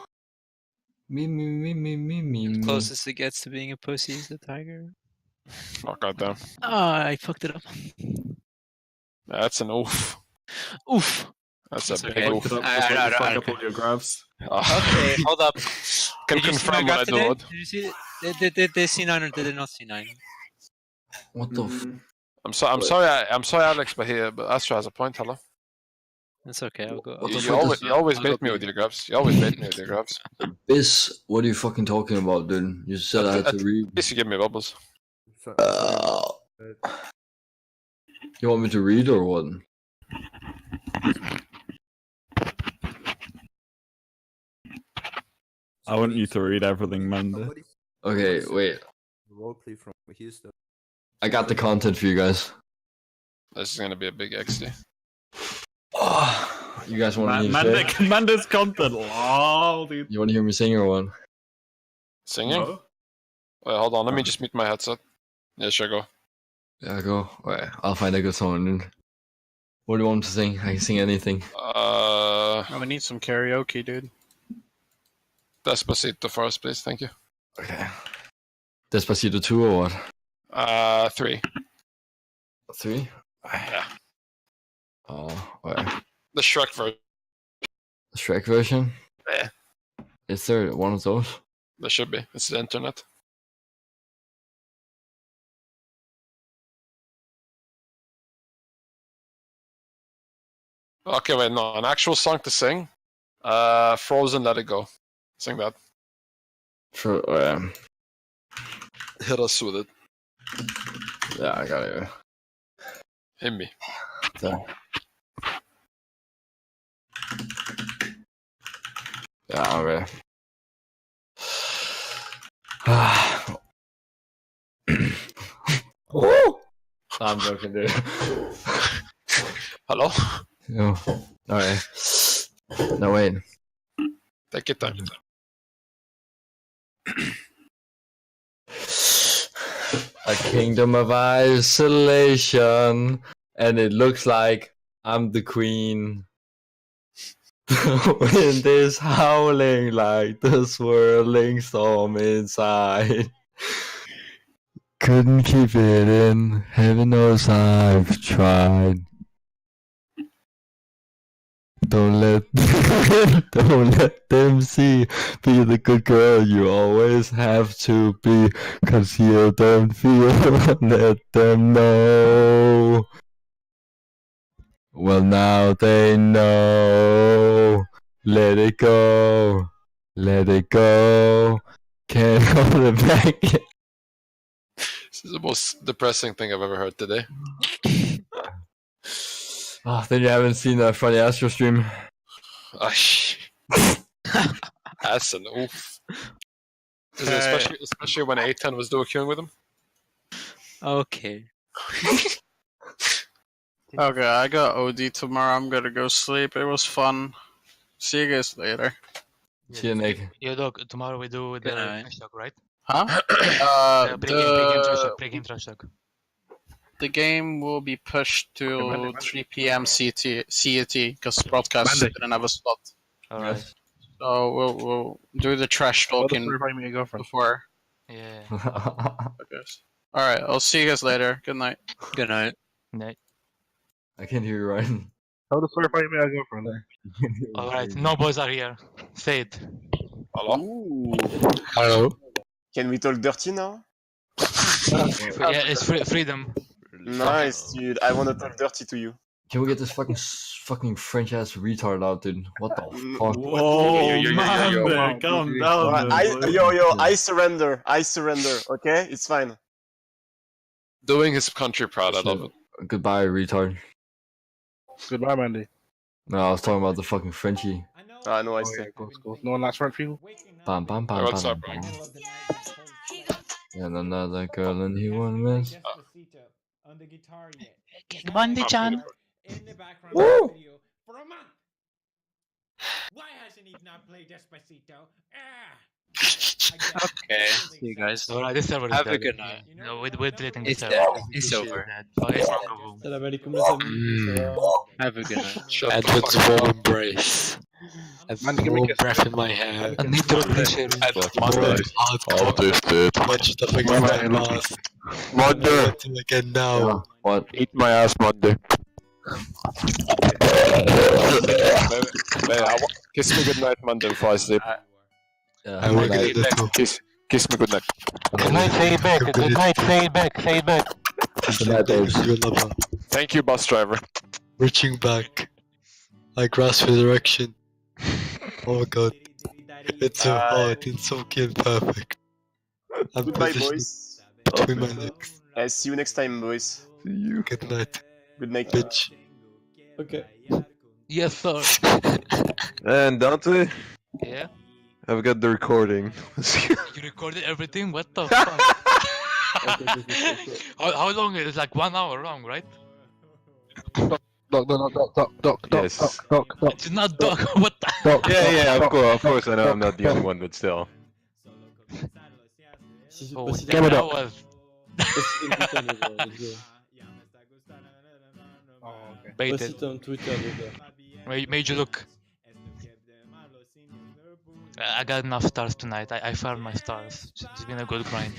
Me.
Closest it gets to being a pussy is the tiger.
Oh goddamn.
Ah, I fucked it up.
That's an oof.
Oof.
That's
It's
a big
okay.
oof.
Fuck up all your grabs.
Okay, hold up.
Can
Did you see
confirm
my
what I
gut today?
download.
Did you see it? Did they C9 or did they not C9?
What the f...
I'm sorry, Alex, but Astro has a point. Hello.
That's okay. I'll go.
You always bait me with your grabs. You always bait me with your grabs.
Biz, what are you fucking talking about, dude? You said I had to read.
At least you give me bubbles.
You want me to read or what?
I want you to read everything, Mande.
Okay, wait.
Roleplay from Houston.
I got the content for you guys.
This is gonna be a big XD.
You guys want to hear me sing?
Mande's content. Oh, dude.
You want to hear me sing or what?
Singing?
No.
Wait, hold on. Let me just mute my headset. Yeah, sure, go.
Yeah, go. Wait, I'll find a good song. Dude. What do you want me to sing? I can sing anything.
We need some karaoke, dude.
Despacito first, please. Thank you.
Okay. Despacito 2 or what?
3.
3?
Yeah.
Oh, wait.
The Shrek version.
The Shrek version?
Yeah.
Is there one of those?
There should be. It's the internet. Okay, wait, no. An actual song to sing? Frozen, Let It Go. Sing that.
Sure.
Hit us with it.
Yeah, I got it.
Hit me.
So. Yeah, alright. Oh! I'm joking, dude.
Hello?
No. Alright. No, wait.
Take your time.
A kingdom of isolation, and it looks like I'm the queen. The wind is howling like the swirling storm inside. Couldn't keep it in, heaven knows I've tried. Don't let them see. Be the good girl you always have to be. Conceal, don't feel, let them know. Well, now they know. Let it go. Let it go. Can't hold it back.
This is the most depressing thing I've ever heard today.
Then you haven't seen the Funny Astro stream.
That's an oof. Is it especially when A10 was duo queuing with him?
Okay.
Okay, I got OD tomorrow. I'm gonna go sleep. It was fun. See you guys later.
See you, Nick.
Yo, dog, tomorrow we do the trash talk, right?
Huh?
Pre-game trash talk.
The game will be pushed to 3 p.m. CET because broadcast didn't have a slot.
Alright.
So we'll do the trash talking before.
Yeah.
Alright, I'll see you guys later. Good night.
Good night.
Night.
I can't hear you right.
How to swear by me, I go from there.
Alright, no boys are here. Say it.
Hello?
Hello.
Can we talk dirty now?
Yeah, it's freedom.
Nice, dude. I want to talk dirty to you.
Can we get this fucking French ass retard out, dude? What the fuck?
Whoa, man, calm down.
I surrender. I surrender. Okay, it's fine.
Doing his country proud, I love it.
Goodbye, retard.
Goodbye, Mandy.
No, I was talking about the fucking Frenchie.
I know, I see.
Cool. No one likes French people?
Bam, bam, bam,
What's
bam,
up,
bam.
Frank?
And another girl and he won't miss.
Mande-chan.
Woo!
For a month. Why hasn't he not played Despacito?
Okay. See you guys.
Alright, this server is
Have a
dead.
good night.
No, we're deleting the
It's
server.
dead. It's over.
Okay, go home.
Have a good night.
Edward's warm embrace. A warm breath in my hair.
I need to appreciate
Edward's hard cold. Much stuffing in my mouth.
Mande!
Again now.
What?
Eat my ass, Mande. Kiss me goodnight, Mande, before I sleep.
I will get it too.
Kiss me goodnight.
Good night, say it back. Good night, say it back. Say it back.
Good night, babes.
Thank you, bus driver.
Reaching back. I grasp your direction. Oh my god. It's so hard. It's so cute. Perfect. I'm
Goodbye,
positioned
boys.
between my legs.
See you next time, boys.
See you. Good night.
Good night,
bitch.
Okay.
Yes, sir.
And Dante,
Yeah?
I've got the recording.
You recorded everything? What the fuck? How long is it? It's like 1 hour long, right?
Yes.
It's not dog. What the?
Yeah, of course. I know I'm not the only one, but still.
Oh, that was... Baited.
On Twitter,
Made you look. I got enough stars tonight. I found my stars. It's been a good grind.